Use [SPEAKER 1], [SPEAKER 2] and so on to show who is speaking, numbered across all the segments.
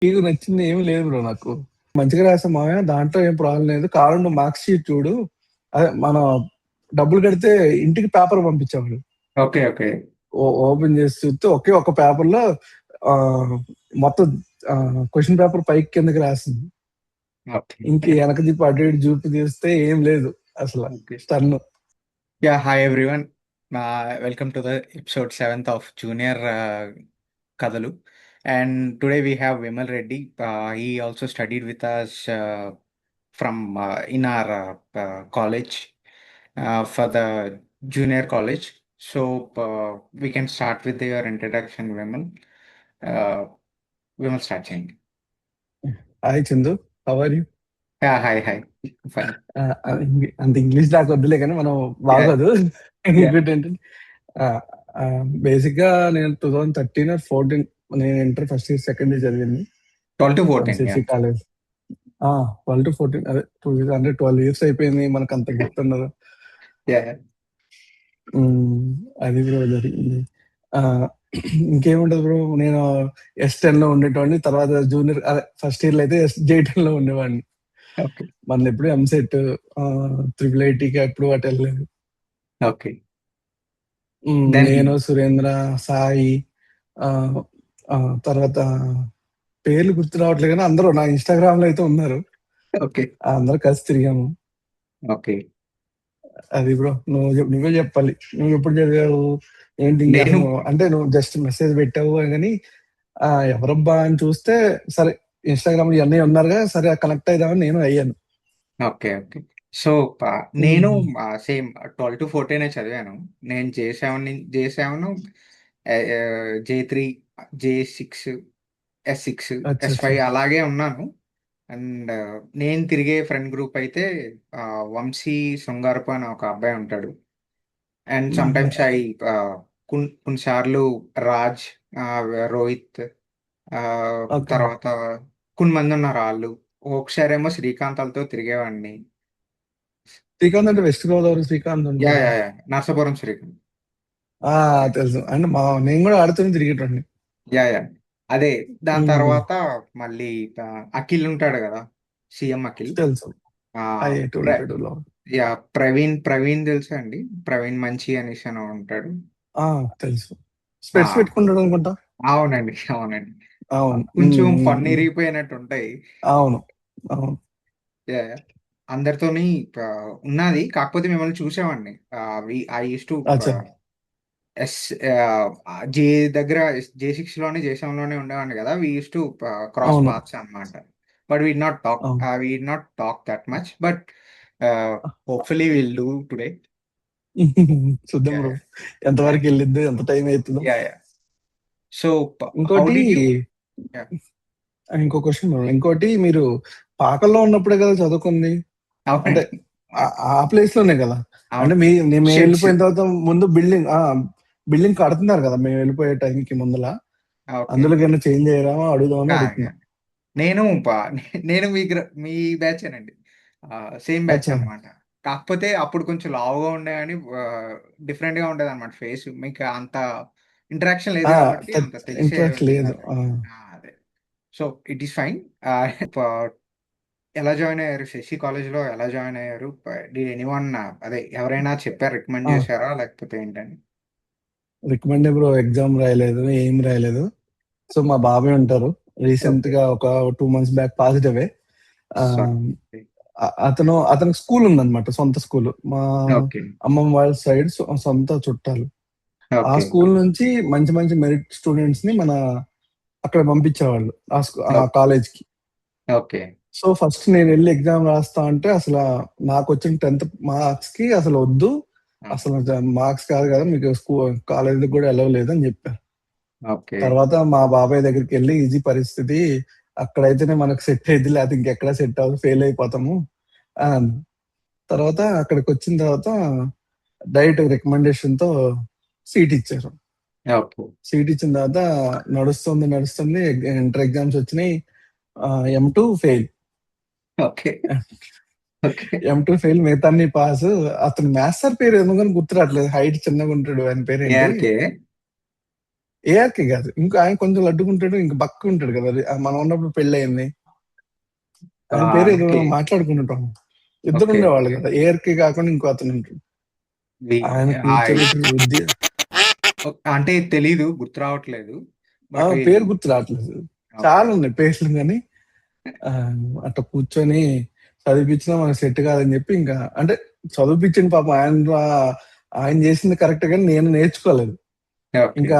[SPEAKER 1] నీకు నచ్చింది ఏమి లేదు బ్రో నాకు. మంచిగా రాసాం మామయ్య, దాంట్లో ఏం ప్రాబ్లమ్ లేదు. కావాలంటే మార్క్స్ షీట్ చూడు. అదే మనం డబ్బులు కడితే ఇంటికి పేపర్ పంపించేవాడు.
[SPEAKER 2] ఓకే. ఓకే.
[SPEAKER 1] ఓపెన్ చేసి చూస్తే ఒకే ఒక పేపర్‌లో మొత్తం క్వెషన్ పేపర్ పైకి కిందకి రాసింది.
[SPEAKER 2] ఓకే.
[SPEAKER 1] ఇంక వెనక తిప్పి అటు ఇటు చూపి తీస్తే ఏం లేదు అసల.
[SPEAKER 2] Okay.
[SPEAKER 1] Stun.
[SPEAKER 2] Yeah, hi everyone. Welcome to the episode 7th of Junior Kadalu. And today we have Vimal Reddy. He also studied with us from in our college for the junior college. So we can start with your introduction, Vimal. Vimal, start saying.
[SPEAKER 1] Hi Chandu, how are you?
[SPEAKER 2] Yeah, hi. Fine.
[SPEAKER 1] అంత English దాకా వద్దులే కానీ మనం
[SPEAKER 2] Yeah,
[SPEAKER 1] బాగోదు.
[SPEAKER 2] yeah.
[SPEAKER 1] ఇంకోటి ఏంటంటే basic గా నేను 2013 or 14 నేను inter first year second year చదివింది
[SPEAKER 2] 12 to 14,
[SPEAKER 1] MCC
[SPEAKER 2] yeah.
[SPEAKER 1] College. 12 to 14 అదే 12 ఇయర్స్ అయిపోయింది, మనకు అంత గుర్తుండదు.
[SPEAKER 2] Yeah, yeah.
[SPEAKER 1] అది బ్రో జరిగింది. ఇంకేముంటది బ్రో, నేను S10 లో ఉండేటోడిని. తర్వాత జూనియర్ అదే ఫస్ట్ ఇయర్ లో అయితే J10 లో ఉండేవాడిని.
[SPEAKER 2] Okay.
[SPEAKER 1] మన ఎప్పుడు ఎంసెట్ ట్రిపుల్ ఐటీకి ఎప్పుడు అటు వెళ్ళలేదు.
[SPEAKER 2] Okay. Then
[SPEAKER 1] నేను, సురేంద్ర, సాయి, ఆ, ఆ, తర్వాత పేర్లు గుర్తు రావట్లేదు కానీ అందరూ నా ఇన్స్టాగ్రామ్ లో అయితే ఉన్నారు.
[SPEAKER 2] okay.
[SPEAKER 1] అందరూ కలిసి తిరిగాము.
[SPEAKER 2] Okay.
[SPEAKER 1] అది బ్రో, నువ్వే చెప్పాలి. నువ్వు ఎప్పుడు చదివావు ఏంటి?
[SPEAKER 2] నేను
[SPEAKER 1] అసలు అంటే నువ్వు జస్ట్ మెసేజ్ పెట్టావు కానీ ఎవరబ్బా అని చూస్తే సరే ఇన్స్టాగ్రామ్ లో ఇవన్నీ ఉన్నారుగా, సరే కనెక్ట్ అయిదామని నేను అయ్యాను.
[SPEAKER 2] ఓకే. ఓకే. సో, నేను సేమ్ 12 టు 14 చదివాను. నేను జే7, జే3, జే6, ఎస్6,
[SPEAKER 1] అచ్చా అచ్చా.
[SPEAKER 2] ఎస్5 అలాగే ఉన్నాను. అండ్ నేను తిరిగే ఫ్రెండ్ గ్రూప్ అయితే వంశీ శృంగారపు అని ఒక అబ్బాయి ఉంటాడు. అండ్ సమ్‌టైమ్స్ కొన్నిసార్లు రాజ్, రోహిత్,
[SPEAKER 1] ఓకే.
[SPEAKER 2] తర్వాత కొన్ని మంది ఉన్నారు ఆళ్ళు. ఒకసారేమో శ్రీకాంత్ తిరిగేవాడిని.
[SPEAKER 1] శ్రీకాంత్ అంటే వెస్ట్ గోదావరి శ్రీకాంత్
[SPEAKER 2] యాహ్!
[SPEAKER 1] ఉంటాడా?
[SPEAKER 2] యాహ్! యాహ్! నరసాపురం శ్రీకాంత్.
[SPEAKER 1] తెలుసు. అంటే నేను కూడా ఆడుతూనే తిరిగేటోడిని.
[SPEAKER 2] యాహ్! యాహ్! అదే దాని తర్వాత మళ్ళీ అఖిల్ ఉంటాడు గదా! సీఎం అఖిల్.
[SPEAKER 1] తెలుసు.
[SPEAKER 2] ఆహ్,
[SPEAKER 1] ఐఐటీ
[SPEAKER 2] ప్ర
[SPEAKER 1] ఉంటాడు.
[SPEAKER 2] యాహ్! ప్రవీణ్ తెలుసా అండి? ప్రవీణ్ మంచి అనేసి అని ఉంటాడు.
[SPEAKER 1] తెలుసు.
[SPEAKER 2] ఆ!
[SPEAKER 1] స్పెట్స్ పెట్టుకుంటాడు అనుకుంటా.
[SPEAKER 2] అవునండి.
[SPEAKER 1] అవును.
[SPEAKER 2] కొంచెం ఫన్ ఇరిగిపోయినట్టుంటాయి.
[SPEAKER 1] అవును. అవును.
[SPEAKER 2] యాహ్! యాహ్! అందరితోని ఉన్నది. కాకపోతే మిమ్మల్ని చూసేవాడిని. ఐ యూజ్డ్ టు
[SPEAKER 1] అచ్చా.
[SPEAKER 2] ఎస్ జే దగ్గర జే6లోనే, జే7లోనే ఉండేవాడిని గదా! వి యూజ్డ్ టు క్రాస్
[SPEAKER 1] అవును.
[SPEAKER 2] పాత్స్ అన్నమాట. బట్
[SPEAKER 1] అవును.
[SPEAKER 2] We did not talk that much. But hopefully will do today.
[SPEAKER 1] చూద్దాం
[SPEAKER 2] యాహ్!
[SPEAKER 1] బ్రో.
[SPEAKER 2] యాహ్!
[SPEAKER 1] ఎంతవరకు
[SPEAKER 2] యాహ్!
[SPEAKER 1] వెళ్ళిద్దో, ఎంత టైం అవుతుందో.
[SPEAKER 2] యాహ్! సో, హౌ
[SPEAKER 1] ఇంకోటి
[SPEAKER 2] డిడ్ యూ యాహ్!
[SPEAKER 1] ఇంకో క్వశ్చన్ బ్రో. ఇంకోటి, మీరు పాకల్లో ఉన్నప్పుడే కదా చదువుకుంది? అంటే
[SPEAKER 2] అవునండి.
[SPEAKER 1] ఆ ప్లేస్ లోనే కదా? అంటే
[SPEAKER 2] అవును.
[SPEAKER 1] మేము
[SPEAKER 2] షెడ్స్.
[SPEAKER 1] వెళ్ళిపోయిన తర్వాత ముందు బిల్డింగ్ కడుతున్నారు కదా మేము వెళ్ళిపోయే టైంకి ముందల.
[SPEAKER 2] ఓకే.
[SPEAKER 1] అందులోకి ఏమైనా చేంజ్ అయ్యారా అడుగుదామని
[SPEAKER 2] యాహ్!
[SPEAKER 1] అడుగుతున్నా.
[SPEAKER 2] యాహ్! నేను ప నేను మీ బ్యాచేనండి. సేమ్ బ్యాచ్
[SPEAKER 1] అచ్చా.
[SPEAKER 2] అన్నమాట. కాకపోతే అప్పుడు కొంచెం లావుగా ఉండేవాడిని. డిఫరెంట్‌గా ఉండేదన్నమాట ఫేస్. మీకు అంత ఇంటరాక్షన్ లేదు కాబట్టి అంత
[SPEAKER 1] ఇంట్రెస్ట్
[SPEAKER 2] తెలిసేది
[SPEAKER 1] లేదు.
[SPEAKER 2] కాదు. అదే. So, it is fine. ప ఎలా జాయిన్ అయ్యారు? శశి కాలేజ్‌లో ఎలా జాయిన్ అయ్యారు? డిడ్ ఎనీవన్ అదే ఎవరైనా చెప్పారా? రికమెండ్
[SPEAKER 1] ఆ!
[SPEAKER 2] చేసారా? లేకపోతే ఏంటని?
[SPEAKER 1] రికమెండే బ్రో. ఎగ్జామ్ రాయలేదు, ఏం రాయలేదు. సో మా బాబాయ్ ఉంటారు. Recent
[SPEAKER 2] okay.
[SPEAKER 1] గా ఒక 2 మంత్స్ బ్యాక్ పాజిటివే.
[SPEAKER 2] సారీ.
[SPEAKER 1] అతనికి స్కూల్ ఉందన్నమాట, సొంత స్కూల్. మా
[SPEAKER 2] ఓకే.
[SPEAKER 1] అమ్మమ్మ వాళ్ళ సైడ్ సొంత చుట్టాలు. ఆ
[SPEAKER 2] ఓకే.
[SPEAKER 1] స్కూల్ నుంచి మంచి మంచి మెరిట్ స్టూడెంట్స్ ని అక్కడ పంపించేవాళ్ళు ఆ
[SPEAKER 2] ఓకే.
[SPEAKER 1] కాలేజ్ కి.
[SPEAKER 2] ఓకే.
[SPEAKER 1] సో ఫస్ట్ నేను వెళ్ళి ఎగ్జామ్ రాస్తా అంటే అసలు నాకు వచ్చిన 10th మార్క్స్ కి అసలు వద్దు, అసలు మార్క్స్ కాదు కదా మీకు కాలేజీకి కూడా ఎలవ్ లేదని చెప్పారు.
[SPEAKER 2] ఓకే.
[SPEAKER 1] తర్వాత మా బాబాయ్ దగ్గరికి వెళ్ళి, ఈజీ పరిస్థితి, అక్కడైతేనే మనకు సెట్ అయింది, లేకపోతే ఇంకెక్కడ సెట్ అవ్వదు, ఫెయిల్ అయిపోతాము అని అన్నా. తర్వాత అక్కడికి వచ్చిన తర్వాత డైరెక్ట్ రికమెండేషన్ తో సీట్ ఇచ్చారు.
[SPEAKER 2] ఓకే.
[SPEAKER 1] సీట్ ఇచ్చిన తర్వాత నడుస్తుంది. ఇంటర్ ఎగ్జామ్స్ వచ్చినాయి. M2 fail.
[SPEAKER 2] Okay. Okay.
[SPEAKER 1] M2 fail, మిగతా అన్ని పాస్. అతను మ్యాథ్స్ సార్ పేరు ఎందుకని గుర్తు రావట్లేదు, హైట్ చిన్నగా ఉంటాడు, ఆయన పేరేంటి?
[SPEAKER 2] ఓకే.
[SPEAKER 1] ఏఆర్కే కాదు, ఇంకా ఆయన కొంచెం లడ్డుకుంటాడు, ఇంకా బక్క ఉంటాడు కదా, మనం ఉన్నప్పుడు పెళ్లి అయింది. ఆయన పేరు ఏదో
[SPEAKER 2] ఓకే
[SPEAKER 1] మాట్లాడుకుంటుంటాం. ఇద్దరు
[SPEAKER 2] ఓకే
[SPEAKER 1] ఉండేవాళ్ళు కదా, ఏఆర్కే కాకుండా ఇంకో అతను ఉంటాడు. ఆయన కూర్చోబెట్టి రుద్ది
[SPEAKER 2] అంటే తెలీదు, గుర్తు రావట్లేదు. బట్
[SPEAKER 1] పేరు గుర్తు రావట్లేదు. చాలా ఉన్నాయి పేర్లు, కానీ అట్లా కూర్చొని చదివిపించినా మనకు సెట్ కాదని చెప్పి ఇంకా అంటే చదివిపించిన పాపం ఆయన చేసింది కరెక్ట్, కానీ నేను నేర్చుకోలేదు. ఇంకా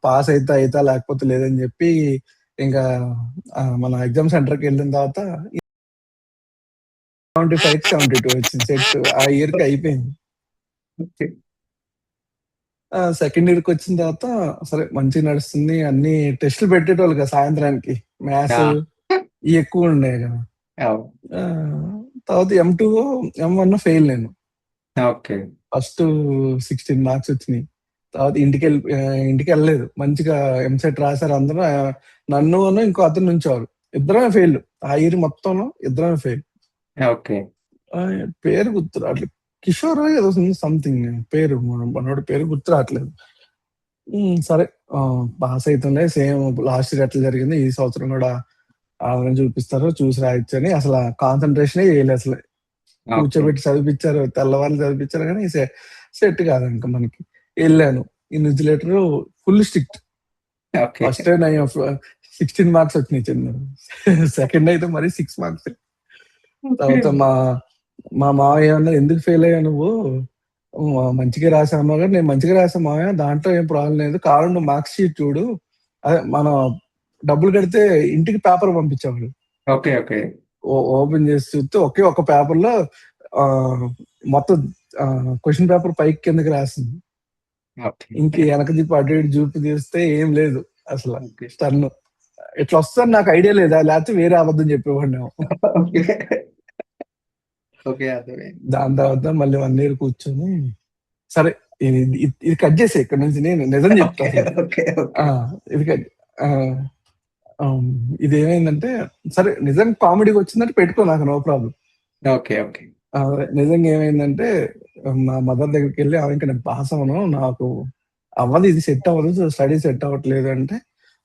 [SPEAKER 1] పాస్ అవుతా లేకపోతే లేదని చెప్పి ఇంకా మన ఎగ్జామ్ సెంటర్కి వెళ్ళిన తర్వాత 75-72 వచ్చింది సెట్. ఆ ఇయర్ కి అయిపోయింది. సెకండ్ ఇయర్ కి వచ్చిన తర్వాత సరే మంచిగా నడుస్తుంది, అన్ని టెస్టులు పెట్టేటోళ్ళు కదా సాయంత్రానికి, మ్యాథ్స్ ఇవి ఎక్కువ ఉండేవి కదా. తర్వాత M2 M1 ఫెయిల్ నేను. ఫస్ట్ 16 మార్క్స్ వచ్చినాయి. తర్వాత ఇంటికి వెళ్ళలేదు, మంచిగా ఎంసెట్ రాశారు అందరూ. నన్ను ఇంకో అతను నుంచేవారు, ఇద్దరమే ఫెయిల్. ఆ ఇయర్ మొత్తంలో ఇద్దరమే ఫెయిల్. పేరు గుర్తు రావట్లేదు, కిషోర్ ఏదో సంథింగ్ పేరు, మనోడి పేరు గుర్తు రావట్లేదు. సరే పాస్ అవుతుండే, సేమ్ లాస్ట్ ఇయర్ ఎట్లా జరిగింది ఈ సంవత్సరం కూడా ఆదరణ చూపిస్తారు, చూసి రాయొచ్చని అసలు కాన్సన్ట్రేషన్ చేయలేదు. అసలు కూర్చోబెట్టి చదివించారు, తెల్లవాళ్ళు చదివించారు, కానీ సెట్ కాదు ఇంకా మనకి. వెళ్ళాను, invigilator full strict. First 16 marks వచ్చినాయి చిన్న, సెకండ్ అయితే మరి 6 మార్క్స్. తర్వాత మా మావయ్య అన్నది, ఎందుకు ఫెయిల్ అయ్యా నువ్వు, మంచిగా రాసామా, కానీ నేను మంచిగా రాసా మావయ్య, దాంట్లో ఏం ప్రాబ్లం లేదు, కావాలి నువ్వు మార్క్స్ షీట్ చూడు. అదే మనం డబ్బులు కడితే ఇంటికి పేపర్ పంపించాము, ఓపెన్ చేసి చూస్తే ఒకే ఒక పేపర్ లో మొత్తం క్వశ్చన్ పేపర్ పైకి కిందకి రాసింది. ఇంక వెనక దిప్పు అటు ఇటు చూపి తీస్తే ఏం లేదు అసలు. స్టన్ ఇట్లా వస్తుంది, నాకు ఐడియా లేదా, లేకపోతే వేరే అబద్ధం చెప్పేవాడిని. దాని తర్వాత మళ్ళీ 1 ఇయర్ కూర్చొని సరే ఇది కట్ చేసే ఇక్కడ నుంచి, నేను నిజం చెప్తాను. ఇది ఏమైందంటే, సరే నిజం కామెడీకి వచ్చిందంటే పెట్టుకో, నాకు నో ప్రాబ్లం. నిజంగా ఏమైందంటే, మా మదర్ దగ్గరికి వెళ్ళి ఆమె ఇంకా నేను పాస్ అవ్వను, నాకు అవ్వదు, ఇది సెట్ అవ్వదు, స్టడీ సెట్ అవ్వట్లేదు అంటే,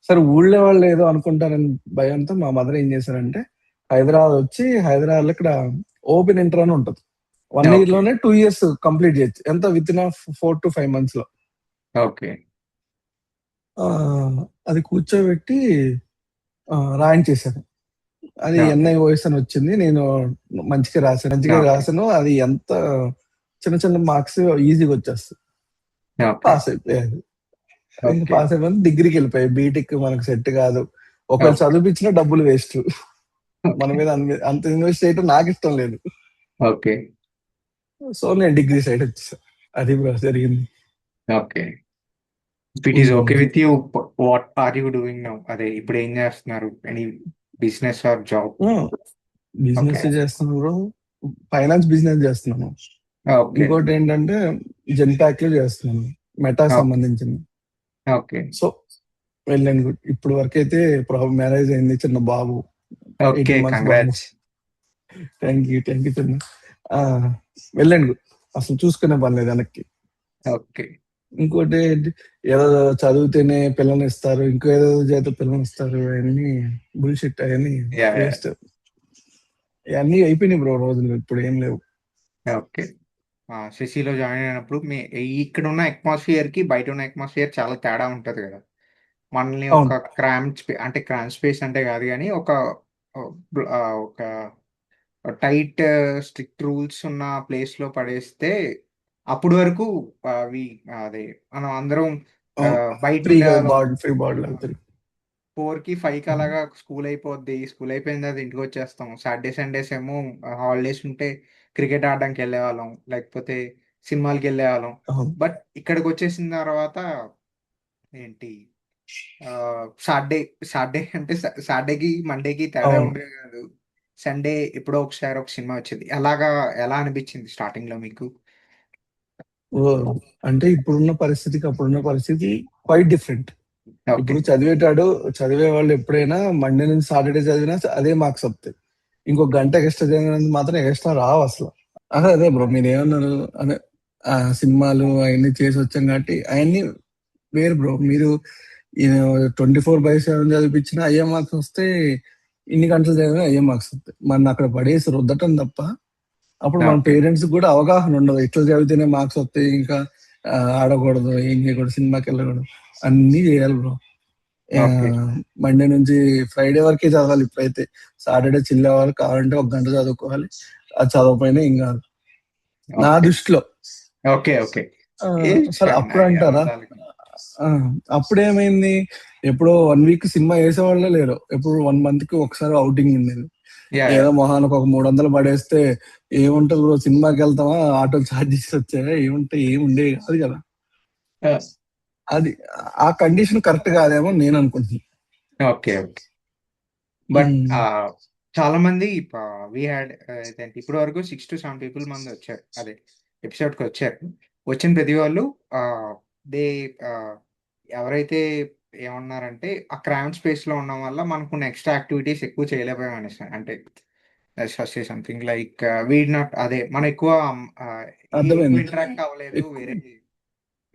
[SPEAKER 1] సరే ఊళ్ళో వాళ్ళు ఏదో అనుకుంటారని భయంతో మా మదర్ ఏం చేశారంటే హైదరాబాద్ వచ్చి, హైదరాబాద్ లో ఇక్కడ ఓపెన్ ఇంటర్ అని ఉంటుంది, 1 ఇయర్ లోనే 2 ఇయర్స్ కంప్లీట్ చేయొచ్చు, ఎంత విత్ ఇన్ 4 to 5 months లో. అది కూర్చోబెట్టి రాయించేశాను. అది NIOS అని వచ్చింది, నేను మంచిగా రాశాను. అది ఎంత చిన్న చిన్న మార్క్స్ ఈజీగా వచ్చేస్తుంది, పాస్ అయిపోయాను. పాస్ అయిపోయింది, డిగ్రీకి వెళ్ళిపోయాయి. బీటెక్ మనకు సెట్ కాదు, ఒకవేళ చదివించినా డబ్బులు వేస్ట్, మన మీద అంత ఇన్వెస్ట్ చేయడం నాకు ఇష్టం లేదు. సో నేను డిగ్రీ సైడ్ వచ్చేసా, అది జరిగింది.
[SPEAKER 2] It is okay with you, what are you doing now? అదే ఇప్పుడు ఏం చేస్తున్నారు? Any business or job?
[SPEAKER 1] Business చేస్తున్నాను బ్రో, ఫైనాన్స్ బిజినెస్ చేస్తున్నాను. ఇంకోటి ఏంటంటే జెన్పాక్ లో చేస్తున్నాను, మెటా సంబంధించింది. సో వెళ్ళాను గుడ్, ఇప్పుడు వరకు అయితే మ్యారేజ్ అయింది, చిన్న బాబు. థ్యాంక్ యూ చిన్న. వెళ్ళండి గుడ్, అసలు చూసుకునే పని లేదు వెనక్కి. ఇంకోటి ఏదో చదివితేనే పిల్లలు ఇస్తారు, ఇంకో ఏదో చేత పిల్లలు ఇస్తారు, అవన్నీ బుల్షిట్, అవన్నీ వేస్ట్. అన్ని అయిపోయినాయి బ్రో రోజులు, ఇప్పుడు ఏం లేవు.
[SPEAKER 2] సిసిలో జాయిన్ అయినప్పుడు ఇక్కడ ఉన్న అట్మాస్ఫియర్ కి బయట ఉన్న అట్మాస్ఫియర్ చాలా తేడా ఉంటది కదా. మనల్ని ఒక క్రామ్ స్పేస్ అంటే కాదు, కానీ ఒక టైట్ స్ట్రిక్ట్ రూల్స్ ఉన్న ప్లేస్ లో పడేస్తే అప్పుడు వరకు అదే మనం అందరం బయట 4కి 5కి అలాగా స్కూల్ అయిపోద్ది, స్కూల్ అయిపోయిన తర్వాత ఇంటికి వచ్చేస్తాం. సాటర్డే సండేస్ ఏమో హాలిడేస్ ఉంటే క్రికెట్ ఆడడానికి వెళ్ళేవాళ్ళం, లేకపోతే సినిమాలకి వెళ్ళేవాళ్ళం. బట్ ఇక్కడికి వచ్చేసిన తర్వాత ఏంటి, సాటర్డే అంటే సాటర్డేకి మండేకి తేడా ఉండేది కాదు, సండే ఎప్పుడో ఒకసారి ఒక సినిమా వచ్చేది. ఎలా అనిపించింది స్టార్టింగ్ లో మీకు?
[SPEAKER 1] అంటే ఇప్పుడున్న పరిస్థితికి అప్పుడున్న పరిస్థితి క్వైట్ డిఫరెంట్. ఇప్పుడు చదివే వాళ్ళు ఎప్పుడైనా మండే నుంచి సాటర్డే చదివినా అదే మార్క్స్ వస్తాయి, ఇంకో గంట ఎక్స్ట్రా చదివినందుకు మాత్రం ఎక్స్ట్రా రావు అసలు. అదే బ్రో మీరు ఏమన్నారు, అదే సినిమాలు అవన్నీ చేసి వచ్చాం కాబట్టి అవన్నీ వేరు బ్రో. మీరు ఈయన 24/7 చదివిపించిన అయ్యే మార్క్స్ వస్తే, ఇన్ని గంటలు చదివినా అయ్యే మార్క్స్ వస్తాయి. మన అక్కడ పడేసి రుద్దటం తప్ప, అప్పుడు మన
[SPEAKER 2] ఓకే.
[SPEAKER 1] పేరెంట్స్ కూడా అవగాహన ఉండదు. ఇట్లా చదివితేనే మార్క్స్ వస్తాయి, ఇంకా ఆడకూడదు, ఏం చేయకూడదు, సినిమాకి వెళ్ళకూడదు, అన్ని చేయాలి బ్రో.
[SPEAKER 2] ఓకే.
[SPEAKER 1] మండే నుంచి ఫ్రైడే వరకే చదవాలి. ఇప్పుడైతే సాటర్డే చిల్ అవ్వాలి, కావాలంటే ఒక గంట చదువుకోవాలి. అది చదవకపోయినా ఏం కాదు నా
[SPEAKER 2] ఓకే.
[SPEAKER 1] దృష్టిలో.
[SPEAKER 2] ఓకే. ఓకే.
[SPEAKER 1] ఆ,
[SPEAKER 2] ఏజ్
[SPEAKER 1] సరే
[SPEAKER 2] ఫైన్.
[SPEAKER 1] అప్పుడు అంటారా,
[SPEAKER 2] వాళ్ళకి.
[SPEAKER 1] ఆ, అప్పుడేమైంది, ఎప్పుడో 1 వీక్ సినిమా వేసేవాళ్ళే లేరు. ఎప్పుడు 1 మంత్ కి ఒకసారి అవుటింగ్ ఉండేది.
[SPEAKER 2] యాహ్!
[SPEAKER 1] ఏదో
[SPEAKER 2] యాహ్!
[SPEAKER 1] మొహానికి ఒక 300 పడేస్తే ఏముంటది బ్రో, సినిమాకి వెళ్తామా, ఆటో ఛార్జెస్ వచ్చాయా, ఏముంటాయి, ఏమి ఉండేవి కాదు కదా.
[SPEAKER 2] ఆ!
[SPEAKER 1] అది ఆ కండిషన్ కరెక్ట్ కాదేమో నేను అనుకుంటున్నాను.
[SPEAKER 2] ఓకే. ఓకే. బట్
[SPEAKER 1] ఉమ్,
[SPEAKER 2] చాలా మంది వి హాడ్ ఇదేంటి ఇప్పటి వరకు 6-7 పీపుల్ మంది వచ్చారు. అదే ఎపిసోడ్‌కి వచ్చారు. వచ్చిన ప్రతి వాళ్ళు దే ఆహ్, ఎవరైతే ఏమన్నారంటే, ఆ క్రామ్డ్ స్పేస్‌లో ఉండడం వల్ల మనకు కొన్ని ఎక్స్‌ట్రా యాక్టివిటీస్ ఎక్కువ చేయలేకపోయాం అనేసి. అంటే let's first say something like not అదే మనం ఎక్కువ ఆహ్, ఎక్కువ
[SPEAKER 1] అర్థమైంది.
[SPEAKER 2] ఇంటరాక్ట్ అవ్వలేదు
[SPEAKER 1] ఎక్కువ,
[SPEAKER 2] వేరే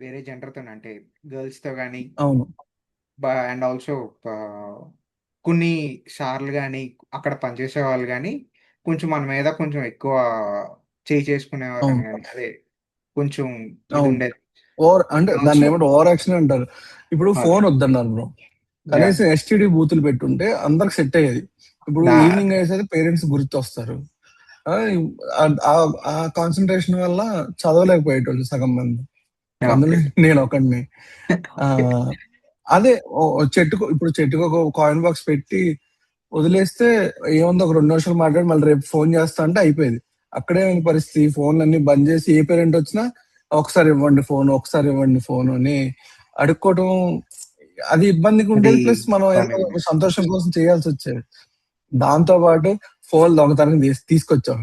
[SPEAKER 2] వేరే జెండర్‌తోని అంటే గర్ల్స్‌తో గాని
[SPEAKER 1] అవును,
[SPEAKER 2] అండ్ ఆల్సో ఆహ్, కొన్ని సార్లు గాని, అక్కడ పనిచేసే వాళ్ళు గాని, కొంచెం మన మీద కొంచెం ఎక్కువ చేసుకునేవారని
[SPEAKER 1] అవును,
[SPEAKER 2] గాని, అదే కొంచెం
[SPEAKER 1] అవును.
[SPEAKER 2] ఇదుండేది.
[SPEAKER 1] అంటే దాన్ని
[SPEAKER 2] ఆల్సో
[SPEAKER 1] ఏమంటే ఓవర్ యాక్షన్ అంటారు. ఇప్పుడు
[SPEAKER 2] ఓకే.
[SPEAKER 1] ఫోన్ వద్దన్నారు బ్రో.
[SPEAKER 2] యాహ్!
[SPEAKER 1] కనీసం ఎస్టీడీ బూతులు పెట్టుంటే అందరికి సెట్ అయ్యేది. ఇప్పుడు
[SPEAKER 2] నా
[SPEAKER 1] ఈవినింగ్ అయ్యేసరికి పేరెంట్స్ గుర్తొస్తారు. ఆ ఆ కాన్సన్ట్రేషన్ వల్ల చదవలేకపోయేటోళ్ళు సగం మంది. అందులో
[SPEAKER 2] ఓకే.
[SPEAKER 1] నేను ఒకడిని. ఆ,
[SPEAKER 2] ఓకే.
[SPEAKER 1] అదే ఇప్పుడు చెట్టుకు ఒక కాయిన్ బాక్స్ పెట్టి వదిలేస్తే ఏముంది, ఒక 2 నిమిషాలు మాట్లాడి మళ్ళీ రేపు ఫోన్ చేస్తా అంటే అయిపోయేది. అక్కడే ఉంది పరిస్థితి. ఫోన్లన్నీ బంద్ చేసి ఏ పేరెంట్ వచ్చినా ఒకసారి ఇవ్వండి ఫోన్, ఒకసారి ఇవ్వండి ఫోన్ అని అడుక్కోవడం, అది ఇబ్బందిగా
[SPEAKER 2] అది
[SPEAKER 1] ఉండేది. ప్లస్ మనం ఏదో
[SPEAKER 2] ఇబ్బందిగుంది.
[SPEAKER 1] ఒక సంతోషం కోసం చేయాల్సి వచ్చేది. దాంతో పాటు ఫోన్ దొంగతనం తీసుకొచ్చాం.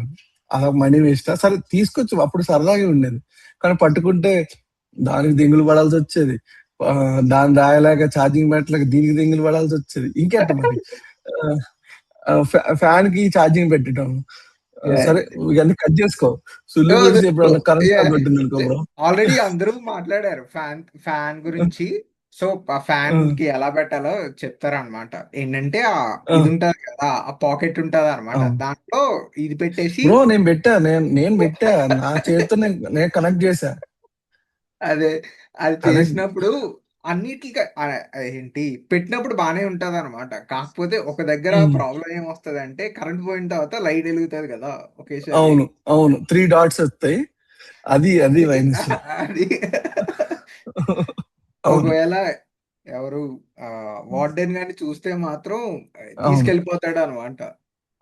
[SPEAKER 1] అలా మనీ వేస్ట్. సరే తీసుకొచ్చాం, అప్పుడు సరదాగా ఉండేది. కానీ పట్టుకుంటే దానికి దిగులు పడాల్సి వచ్చేది. దాన్ని రాయలేక ఛార్జింగ్ పెట్టలేక దీనికి దిగులు పడాల్సి వచ్చేది. ఇంకెట్ట మరి, ఫ్యాన్ కి ఛార్జింగ్ పెట్టడం.
[SPEAKER 2] యాహ్!
[SPEAKER 1] సరే ఇవన్నీ కట్ చేసుకో. సుల్లు
[SPEAKER 2] నో
[SPEAKER 1] గుడిసి
[SPEAKER 2] బ్రో.
[SPEAKER 1] ఎప్పుడన్నా కరెంట్ షాక్
[SPEAKER 2] యాహ్!
[SPEAKER 1] కొట్టింది అనుకో బ్రో.
[SPEAKER 2] ఆల్రెడీ అందరూ మాట్లాడారు ఫ్యాన్ గురించి. సో, ఆ
[SPEAKER 1] ఆ,
[SPEAKER 2] ఫ్యాన్‌కి ఎలా పెట్టాలో చెప్తారనమాట. ఏంటంటే
[SPEAKER 1] ఆ,
[SPEAKER 2] ఇదుంటది కదా! ఆ పాకెట్ ఉంటదనమాట.
[SPEAKER 1] అవును
[SPEAKER 2] దాంట్లో ఇది పెట్టేసి
[SPEAKER 1] బ్రో, నేను పెట్టా, నేను పెట్టా, నా చేతితో నేను కనెక్ట్ చేశా.
[SPEAKER 2] అదే. అది
[SPEAKER 1] కనెక్ట్.
[SPEAKER 2] చేసినప్పుడు అన్నిట్లికి ఏంటి పెట్టినప్పుడు బానే ఉంటదనమాట. కాకపోతే ఒక దగ్గర ప్రాబ్లమ్ ఏమొస్తదంటే కరెంట్ పోయిన తర్వాత లైట్ ఎలుగుతది గదా! ఒకేసారి.
[SPEAKER 1] అవును, అవును, 3 డాట్స్ వస్తాయి. అది
[SPEAKER 2] అది
[SPEAKER 1] మైనస్.
[SPEAKER 2] అది
[SPEAKER 1] అవును,
[SPEAKER 2] ఒకవేళ ఎవరు వార్డెన్ గాని చూస్తే మాత్రం
[SPEAKER 1] అవును,
[SPEAKER 2] తీసుకెళ్ళిపోతాడనమాట.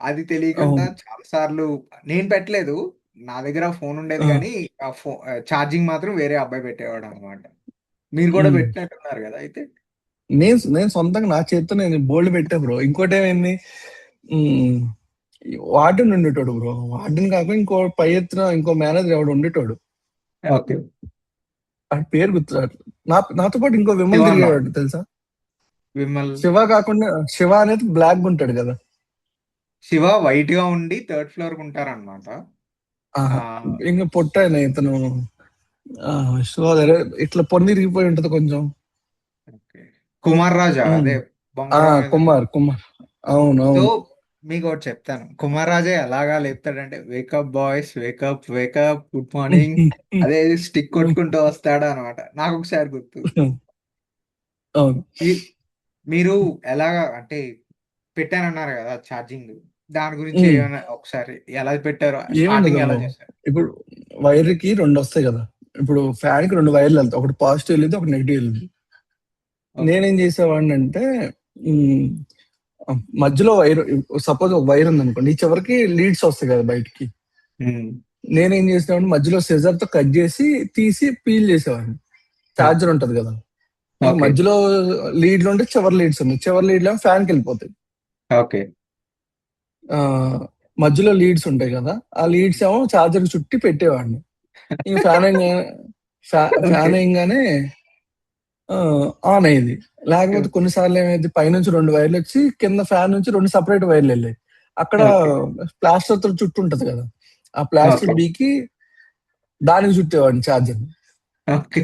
[SPEAKER 2] అది తెలియకుండా
[SPEAKER 1] అవును.
[SPEAKER 2] చాలా సార్లు నేను పెట్టలేదు. నా దగ్గర ఫోన్ ఉండేది
[SPEAKER 1] ఆ,
[SPEAKER 2] గానీ, ఛార్జింగ్ మాత్రం వేరే అబ్బాయి పెట్టేవాడనమాట. మీరు గూడా
[SPEAKER 1] ఉమ్.
[SPEAKER 2] పెట్టినట్టున్నారు గదా! అయితే?
[SPEAKER 1] నేను సొంతంగా నా చేతితో నేను బోల్డ్ పెట్టా బ్రో. ఇంకోటి ఏమైంది, ఉమ్, వార్డెన్ ఉండేటోడు బ్రో. వార్డెన్ కాక ఇంకో పై ఎత్తున ఇంకో మేనేజర్ ఎవడు ఉండేటోడు.
[SPEAKER 2] ఓకే.
[SPEAKER 1] వాడి పేరు గుర్తురాదు. నాతో పాటు ఇంకో విమల్
[SPEAKER 2] 'శివ' అన్నారు.
[SPEAKER 1] తిరిగేవాడు తెలుసా.
[SPEAKER 2] 'విమల్',
[SPEAKER 1] శివ కాకుండా, శివ అనేది బ్లాక్ ఉంటాడు కదా.
[SPEAKER 2] 'శివ' వైట్‌గా ఉండి థర్డ్ ఫ్లోర్‌కుంటారనమాట.
[SPEAKER 1] ఆహా,
[SPEAKER 2] ఆహ్,
[SPEAKER 1] ఇంకా పొట్టాయన ఇతను. శివ దగ్గర ఇట్లా పొన్నిరిగిపోయి ఉంటది కొంచెం.
[SPEAKER 2] ఓకే. 'కుమార్ రాజా'
[SPEAKER 1] ఉమ్.
[SPEAKER 2] అదే
[SPEAKER 1] ఆ,
[SPEAKER 2] బొంగరం మీద
[SPEAKER 1] కుమార్, అవును,
[SPEAKER 2] సో,
[SPEAKER 1] అవును.
[SPEAKER 2] మీకోటి చెప్తాను. 'కుమార్ రాజా' ఎలాగా లేపుతాడంటే, wake up boys wake up, wake up, good morning అదే స్టిక్ కొట్టుకుంటూ వస్తాడనమాట. నాకొకసారి గుర్తు.
[SPEAKER 1] అవును.
[SPEAKER 2] మీ మీరు ఎలాగా అంటే పెట్టానన్నారు గదా! ఛార్జింగ్. దాని గురించి
[SPEAKER 1] ఉమ్.
[SPEAKER 2] ఏమైనా ఒకసారి ఎలా పెట్టారో?
[SPEAKER 1] ఏముండదు
[SPEAKER 2] స్టార్టింగ్ ఎలా
[SPEAKER 1] బ్రో.
[SPEAKER 2] చేశారు?
[SPEAKER 1] ఇప్పుడు వైర్ కి 2 వస్తాయి కదా. ఇప్పుడు ఫ్యాన్ కి 2 వైర్లు వెళ్తాయి. ఒకటి పాజిటివ్ వెళ్ళింది, ఒకటి నెగిటివ్ వెళ్ళింది.
[SPEAKER 2] ఓకే.
[SPEAKER 1] నేనేం చేసేవాడిని అంటే, ఉమ్, మధ్యలో వైర్, సపోజ్ ఒక వైర్ ఉంది అనుకోండి, ఈ చివరికి లీడ్స్ వస్తాయి కదా బయటికి.
[SPEAKER 2] హ్మ్.
[SPEAKER 1] నేనేం చేసేవాడిని, మధ్యలో సిజర్ తో కట్ చేసి తీసి పీల్ చేసేవాడిని.
[SPEAKER 2] ఓకే.
[SPEAKER 1] చార్జర్ ఉంటది కదా. ఇంక
[SPEAKER 2] ఓకే.
[SPEAKER 1] మధ్యలో లీడ్లు ఉంటే చివరి లీడ్స్ ఉన్నాయి. చివరి లీడ్లు ఏమో ఫ్యాన్ కి వెళ్ళిపోతాయి.
[SPEAKER 2] ఓకే.
[SPEAKER 1] ఆ, మధ్యలో లీడ్స్ ఉంటాయి కదా. ఆ లీడ్స్ ఏమో చార్జర్ చుట్టి పెట్టేవాడిని. ఇంక
[SPEAKER 2] ఓకే.
[SPEAKER 1] ఫ్యాన్ వేయంగానే ఆ, ఆన్ అయ్యేది. లేకపోతే కొన్నిసార్లు ఏమైంది, పైనుంచి 2 వైర్లు వచ్చి కింద ఫ్యాన్ నుంచి 2 సెపరేట్ వైర్లు వెళ్ళాయి. అక్కడ
[SPEAKER 2] ఓకే.
[SPEAKER 1] ప్లాస్టర్ తో చుట్టూ ఉంటది కదా. ఆ ప్లాస్టర్
[SPEAKER 2] ఓకే.
[SPEAKER 1] బీకి దానికి చుట్టేవాడిని చార్జర్.
[SPEAKER 2] ఓకే.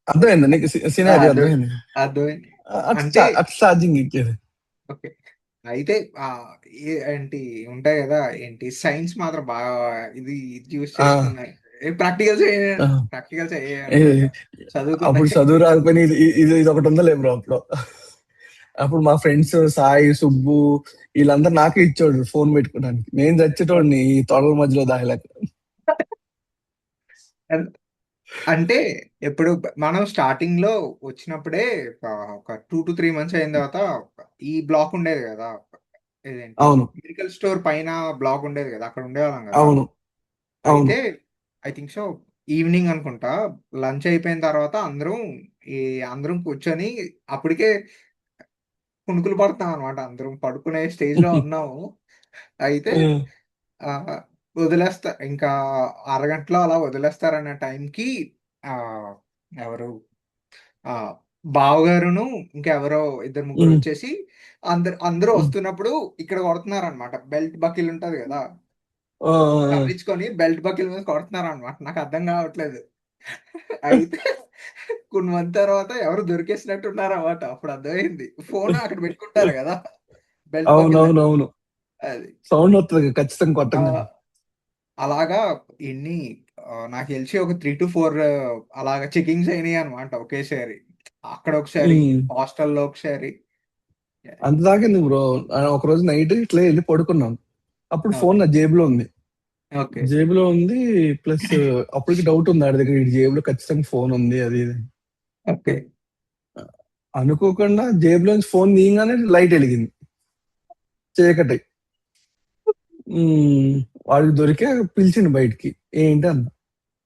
[SPEAKER 1] అర్థమైంది నీకు సినారియో
[SPEAKER 2] అర్థం
[SPEAKER 1] అర్థమైంది.
[SPEAKER 2] అర్థమైంది.
[SPEAKER 1] అట్లా
[SPEAKER 2] అంటే
[SPEAKER 1] అట్లా ఛార్జింగ్ ఇచ్చేది.
[SPEAKER 2] ఓకే. అయితే ఏంటి ఉంటాయి గదా! ఏంటి సైన్స్ మాత్రం బాగా ఇది యూజ్
[SPEAKER 1] ఆ!
[SPEAKER 2] చేస్తున్నాయి. ప్రాక్టికల్స్
[SPEAKER 1] ఆ!
[SPEAKER 2] ప్రాక్టికల్స్
[SPEAKER 1] ఏ
[SPEAKER 2] అయ్యాయనుకుంటా. చదువుకున్నాయి.
[SPEAKER 1] అప్పుడు చదువు రాకపోయినా ఇది ఒకటి ఉందలే బ్రో అప్పుడు. అప్పుడు మా ఫ్రెండ్స్ సాయి, సుబ్బు వీళ్ళందరూ నాకే ఇచ్చేవాడు ఫోన్ పెట్టుకోవడానికి. నేను చచ్చేటోడిని ఈ తొడల మధ్యలో దాగలేక.
[SPEAKER 2] అన్ అంటే ఎప్పుడు మనం స్టార్టింగ్‌లో వచ్చినప్పుడే ఒక 2-3 మంత్స్ అయిన తర్వాత ఈ బ్లాక్ ఉండేది గదా! ఇదేంటి
[SPEAKER 1] అవును.
[SPEAKER 2] మెడికల్ స్టోర్ పైన బ్లాక్ ఉండేది గదా! అక్కడ ఉండేవాళ్ళం గదా!
[SPEAKER 1] అవును. అవును.
[SPEAKER 2] అయితే ఐ థింక్ సో ఈవినింగ్ అనుకుంటా లంచ్ అయిపోయిన తర్వాత ఈ అందరం కూర్చొని అప్పటికే కునుకులు పడతామనమాట. అందరం పడుకునే స్టేజ్‌లో ఉన్నాము. అయితే
[SPEAKER 1] హ్మ్.
[SPEAKER 2] ఆహ్, ఇంకా అరగంటలో అలా వదిలేస్తారన్న టైంకి ఆహ్, ఎవరు ఆహ్, బావగారును ఇంకెవరో ఇద్దరు
[SPEAKER 1] హ్మ్.
[SPEAKER 2] ముగ్గురొచ్చేసి అందరూ
[SPEAKER 1] హ్మ్.
[SPEAKER 2] వస్తున్నప్పుడు ఇక్కడ కొడుతున్నారనమాట. బెల్ట్ బకిల్ ఉంటది గదా!
[SPEAKER 1] ఆ! ఆ! ఆ!
[SPEAKER 2] తప్పించుకొని బెల్ట్ బకిల్ మీద కొడుతున్నారనమాట. నాకర్థం కావట్లేదు. అయితే కొన్ని మంది తర్వాత ఎవరో దొరికేసినట్టున్నారన్నమాట. అప్పుడు అర్థమైంది. ఫోను అక్కడ పెట్టుకుంటారు గదా! బెల్ట్ బకిల్ దగ్గర.
[SPEAKER 1] అవునవునవును.
[SPEAKER 2] అది.
[SPEAKER 1] సౌండ్ వత్తది ఖచ్చితంగా
[SPEAKER 2] ఆ!
[SPEAKER 1] కొట్టంగానే.
[SPEAKER 2] అలాగా ఎన్ని నాకు తెలిసి ఒక 3-4 అలాగా చెకింగ్స్ అయినాయన్నమాట ఒకేసారి. అక్కడొకసారి,
[SPEAKER 1] హ్మ్.
[SPEAKER 2] హాస్టల్‌లో ఒకసారి.
[SPEAKER 1] అంత దాకెందుకు బ్రో. ఒకరోజు నైట్ ఇట్లా ఎళ్లి పడుకున్నాం. అప్పుడు ఫోన్
[SPEAKER 2] ఓకే.
[SPEAKER 1] నా జేబులో ఉంది.
[SPEAKER 2] ఓకే.
[SPEAKER 1] జేబులో ఉంది. ప్లస్ అప్పటికి డౌట్ ఉంది ఆడి దగ్గర ఈడి జేబులో ఖచ్చితంగా ఫోన్ ఉంది అది ఇది అని.
[SPEAKER 2] ఓకే.
[SPEAKER 1] అనుకోకుండా జేబులోంచి ఫోన్ తీయంగానే లైట్ ఎలిగింది. చీకటి. హ్మ్. వాడికి దొరికా పిలిచిండు బయటికి. ఏంటి అన్నా.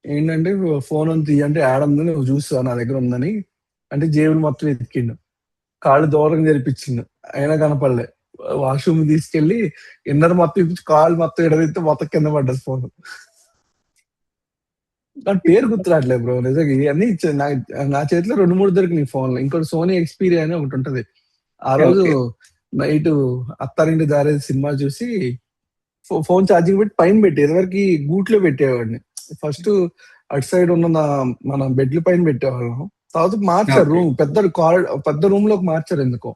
[SPEAKER 1] ఏంటంటే ఫోన్ ఉంది తీయి అంటే ఏడుంది నువ్వు చూసావా నా దగ్గర ఉందని. అంటే జేబులు మొత్తం ఎతికిండు. కాళ్ళు దూరంగా జరిపించిండు. అయినా కనపడలే. వాష్‌రూమ్‌కి తీసుకెళ్ళి ఇన్నర్ మొత్తం ఇప్పించి కాళ్ళు మొత్తం ఇడదీత్తే మొత్తం కింద పడ్డది ఫోను. నాకు పేరు గుర్తు రావట్లేదు బ్రో. నిజంగా ఇయన్నీ నా నా చేతిలో 2, 3 దొరికినాయి ఫోన్‌లు. ఇంకోటి సోనీ ఎక్స్‌పీరియా అని ఒకటుంటది. ఆ రోజు
[SPEAKER 2] okay.
[SPEAKER 1] Night 'Attarintiki Daredi' cinema చూసి ఫోన్ ఛార్జింగ్ పెట్టి పైన పెట్టా. ఇదివరకి గూట్లో పెట్టేవాడిని. ఫస్టు అటు సైడ్ ఉన్న మన బెడ్‌ల పైన పెట్టేవాళ్ళం. తర్వాత మార్చారు
[SPEAKER 2] ఓకే.
[SPEAKER 1] రూమ్. పెద్ద రూమ్‌లోకి మార్చారు ఎందుకో.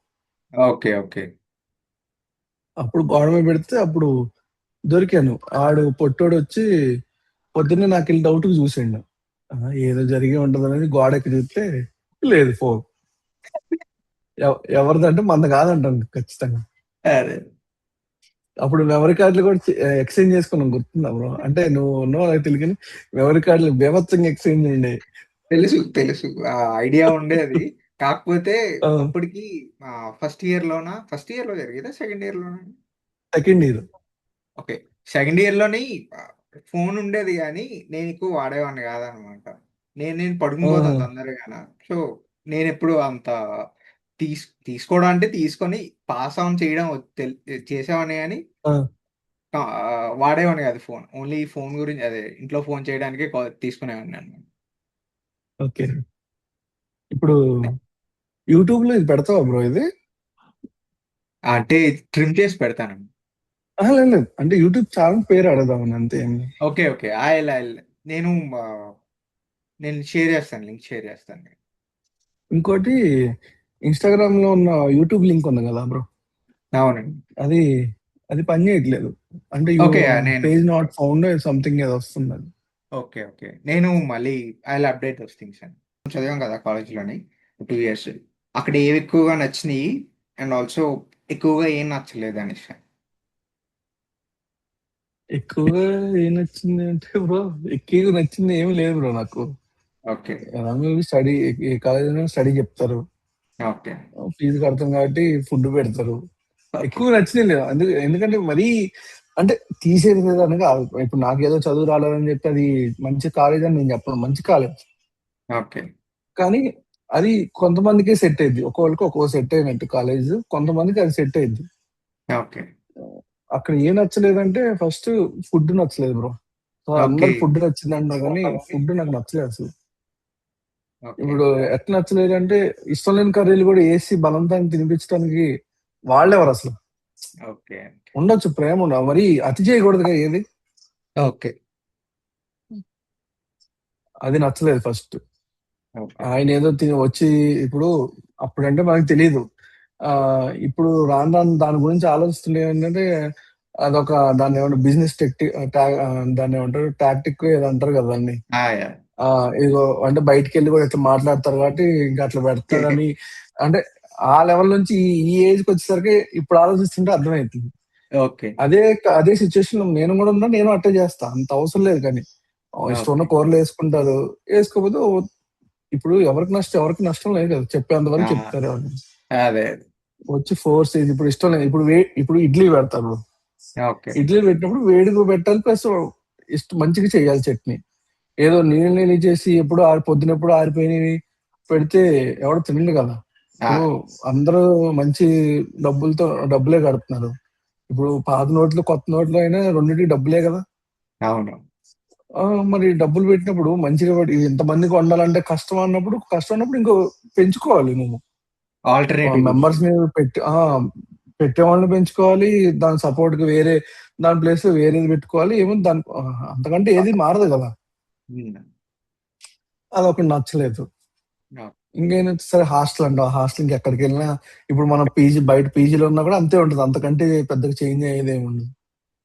[SPEAKER 2] ఓకే. ఓకే.
[SPEAKER 1] అప్పుడు గోడ మీద పెడితే అప్పుడు దొరికాను. ఆడు పొట్టోడొచ్చి పొద్దున్నే నాకెళ్ళి డౌట్‌గా చూసిండు. ఏదో జరిగే ఉంటదనేది గోడెక్కి చూస్తే లేదు ఫోను. ఎవరిదంటే మనది కాదంటాను ఖచ్చితంగా.
[SPEAKER 2] అదే.
[SPEAKER 1] అప్పుడు మెమరీ కార్డ్‌లు కూడా ఎక్స్‌చేంజ్ చేసుకున్నాం గుర్తుందా బ్రో? అంటే నువ్వు ఉన్నావో లేదో తెలీదు గానీ మెమరీ కార్డ్‌లు బీభత్సంగా ఎక్స్‌చేంజ్ అయ్యిండేయి.
[SPEAKER 2] తెలుసు. తెలుసు. ఐడియా ఉండేది. కాకపోతే
[SPEAKER 1] ఆ!
[SPEAKER 2] అప్పటికి ఫస్ట్ ఇయర్‌లో జరిగేదా? సెకండ్ ఇయర్‌లోనా?
[SPEAKER 1] Second year.
[SPEAKER 2] ఓకే. సెకండ్ ఇయర్‌లోని ఆహ్, ఫోన్ ఉండేది గానీ, నేనెక్కువ వాడేవాడిని కాదనమాట. నేను పడుకుని
[SPEAKER 1] ఆహా!
[SPEAKER 2] తొందరగాన. సో, నేనెప్పుడు అంత తీసుకోవడం అంటే తీసుకొని పాస్ ఆన్ చేయడం చేసేవాడిని గానీ,
[SPEAKER 1] ఆ!
[SPEAKER 2] వాడేవాడిని కాదు ఫోన్. ఓన్లీ ఫోన్ గురించి అదే ఇంట్లో ఫోన్ చేయడానికే తీసుకునేవాడిననమాట.
[SPEAKER 1] ఓకే. ఇప్పుడు యూట్యూబ్‌లో ఇది పెడతావా బ్రో ఇది?
[SPEAKER 2] అంటే ట్రిమ్ చేసి పెడతానండి.
[SPEAKER 1] అహా! లేదు లేదు. అంటే యూట్యూబ్ ఛానెల్ పేరు అడుగుదామని అంతే ఏం లేదు.
[SPEAKER 2] ఓకే. ఓకే. ఐల్ నేను ఆహ్, నేను షేర్ చేస్తాను. లింక్ షేర్ చేస్తాను.
[SPEAKER 1] ఇంకోటి ఇన్‌స్టాగ్రామ్‌లో ఉన్న యూట్యూబ్ లింక్ ఉంది కదా బ్రో!
[SPEAKER 2] అవునండి.
[SPEAKER 1] అది అది పని చేయట్లేదు. అంటే
[SPEAKER 2] ఓకే. నేను
[SPEAKER 1] పేజ్ నాట్ ఫౌండ్ సంథింగ్ ఏదో వస్తుందది.
[SPEAKER 2] ఓకే. ఓకే. నేను మళ్ళీ అప్డేట్ దోస్ థింగ్స్ అండి. చదివాం కదా కాలేజ్‌లోని 2 ఇయర్స్. అక్కడ ఏవి ఎక్కువగా నచ్చినియి అండ్ ఆల్సో ఎక్కువగా ఏం నచ్చలేదనేసి.
[SPEAKER 1] ఎక్కువగా ఏం నచ్చింది అంటే బ్రో ఎక్కువగా నచ్చింది ఏమి లేదు బ్రో నాకు.
[SPEAKER 2] ఓకే.
[SPEAKER 1] మామూలుగా స్టడీ ఏ కాలేజ్‌లో స్టడీ చెప్తారు.
[SPEAKER 2] ఓకే.
[SPEAKER 1] ఫీజు కడతాం కాబట్టి ఫుడ్ పెడతారు.
[SPEAKER 2] ఓకే.
[SPEAKER 1] ఎక్కువ నచ్చినయి లేవు. ఎందుకంటే మరీ అంటే తీసేది లేదని కాదు. ఇప్పుడు నాకేదో చదువు రాలేదని చెప్పి అది మంచి కాలేజ్ అని నేను చెప్పను. మంచి కాలేజ్.
[SPEAKER 2] ఓకే.
[SPEAKER 1] కానీ అది కొంతమందికే సెట్ అయ్యిద్ది. ఒక్కోళ్ళకి ఒక్కో సెట్ అయినట్టు కాలేజు. కొంతమందికి అది సెట్ అయ్యిద్ది.
[SPEAKER 2] ఓకే.
[SPEAKER 1] అక్కడ ఏం నచ్చలేదంటే ఫస్ట్ ఫుడ్ నచ్చలేదు బ్రో. So,
[SPEAKER 2] okay.
[SPEAKER 1] అందరికి ఫుడ్ నచ్చిందంటున్నారు గానీ ఫుడ్ నాకు నచ్చలేదు అసలు.
[SPEAKER 2] ఓకే.
[SPEAKER 1] ఇప్పుడు ఎట్లా నచ్చలేదంటే ఇష్టం లేని కర్రీలు గూడా ఏసి బలవంతంగా తినిపించడానికి వాళ్ళెవరసలు?
[SPEAKER 2] ఓకే.
[SPEAKER 1] ఉండొచ్చు ప్రేమ మరీ అతి చేయకూడదుగా ఏది.
[SPEAKER 2] ఓకే.
[SPEAKER 1] అది నచ్చలేదు ఫస్ట్.
[SPEAKER 2] ఓకే.
[SPEAKER 1] ఆయన ఏదో వచ్చి ఇప్పుడు అప్పుడంటే మనకు తెలియదు. ఇప్పుడు రాను రాను దాని గురించి ఆలోచిస్తుండే ఏంటంటే అదొక దాన్ని ఏమంటారు బిజినెస్ దాన్ని ఏమంటారు టాక్టిక్ ఏదో అంటారు కదా దాన్ని.
[SPEAKER 2] యాహ్!
[SPEAKER 1] ఇదిగో అంటే బయటికెళ్ళి కూడా ఇట్లా మాట్లాడతారు కాబట్టి ఇంకా అట్లా పెడతాడని అంటే ఆ లెవెల్ నుంచి ఈ ఏజ్‌కి వచ్చేసరికి ఇప్పుడు ఆలోచిస్తుంటే అర్థమైతుంది.
[SPEAKER 2] ఓకే.
[SPEAKER 1] అదే సిట్యుయేషన్‌లో నేను కూడా ఉన్నా. నేను అట్టే చేస్తా. అంత అవసరం లేదు కానీ. ఇష్టం ఉన్న
[SPEAKER 2] ఓకే.
[SPEAKER 1] కూరలు ఏసుకుంటారు. ఏసుకోకపోతే ఇప్పుడు ఎవరికి నష్టం లేదు కదా! చెప్పేంత వరకు
[SPEAKER 2] ఆ!
[SPEAKER 1] చెప్తారు ఎవరైనా.
[SPEAKER 2] అదే.
[SPEAKER 1] వచ్చి ఫోర్స్ చేసి ఇప్పుడు ఇష్టం లేదు. ఇప్పుడు ఇడ్లీ పెడతారు.
[SPEAKER 2] ఓకే.
[SPEAKER 1] ఇడ్లీ పెట్టినప్పుడు వేడిగా పెట్టాలి. ప్లస్ మంచిగా చేయాలి చట్నీ. ఏదో నీళ్ళు నీళ్ళు చేసి పొద్దునెప్పుడు ఆరిపోయినవి పెడితే ఎవడు తినడు కదా!
[SPEAKER 2] ఆ!
[SPEAKER 1] ఇప్పుడు అందరూ మంచి డబ్బులే కడుతున్నారు. ఇప్పుడు పాత నోట్లు, కొత్త నోట్లు అయినా రెండిటికి డబ్బులే కదా!
[SPEAKER 2] అవును.
[SPEAKER 1] మరి డబ్బులు పెట్టినప్పుడు మంచిగా ఇంతమందికి వండాలంటే కష్టం అన్నప్పుడు ఇంకో పెంచుకోవాలి నువ్వు.
[SPEAKER 2] ఆల్టర్‌నేటివ్ చూసుకో.
[SPEAKER 1] మెంబర్స్‌ని పెట్టేవాళ్ళని పెంచుకోవాలి. దాని సపోర్ట్‌కి దాని ప్లేస్‌లో వేరేది పెట్టుకోవాలి. అంతకంటే ఏది మారదు కదా!
[SPEAKER 2] హ్మ్.
[SPEAKER 1] అదొకటి నచ్చలేదు.
[SPEAKER 2] ఓకే.
[SPEAKER 1] ఇంకేంటి సరే హాస్టల్ ఇంకెక్కడికెళ్ళినా ఇప్పుడు మనం బయట పీజీలో ఉన్నా కూడా అంతే ఉంటది. అంతకంటే పెద్దగా చేంజ్ అయ్యేదేముండదు.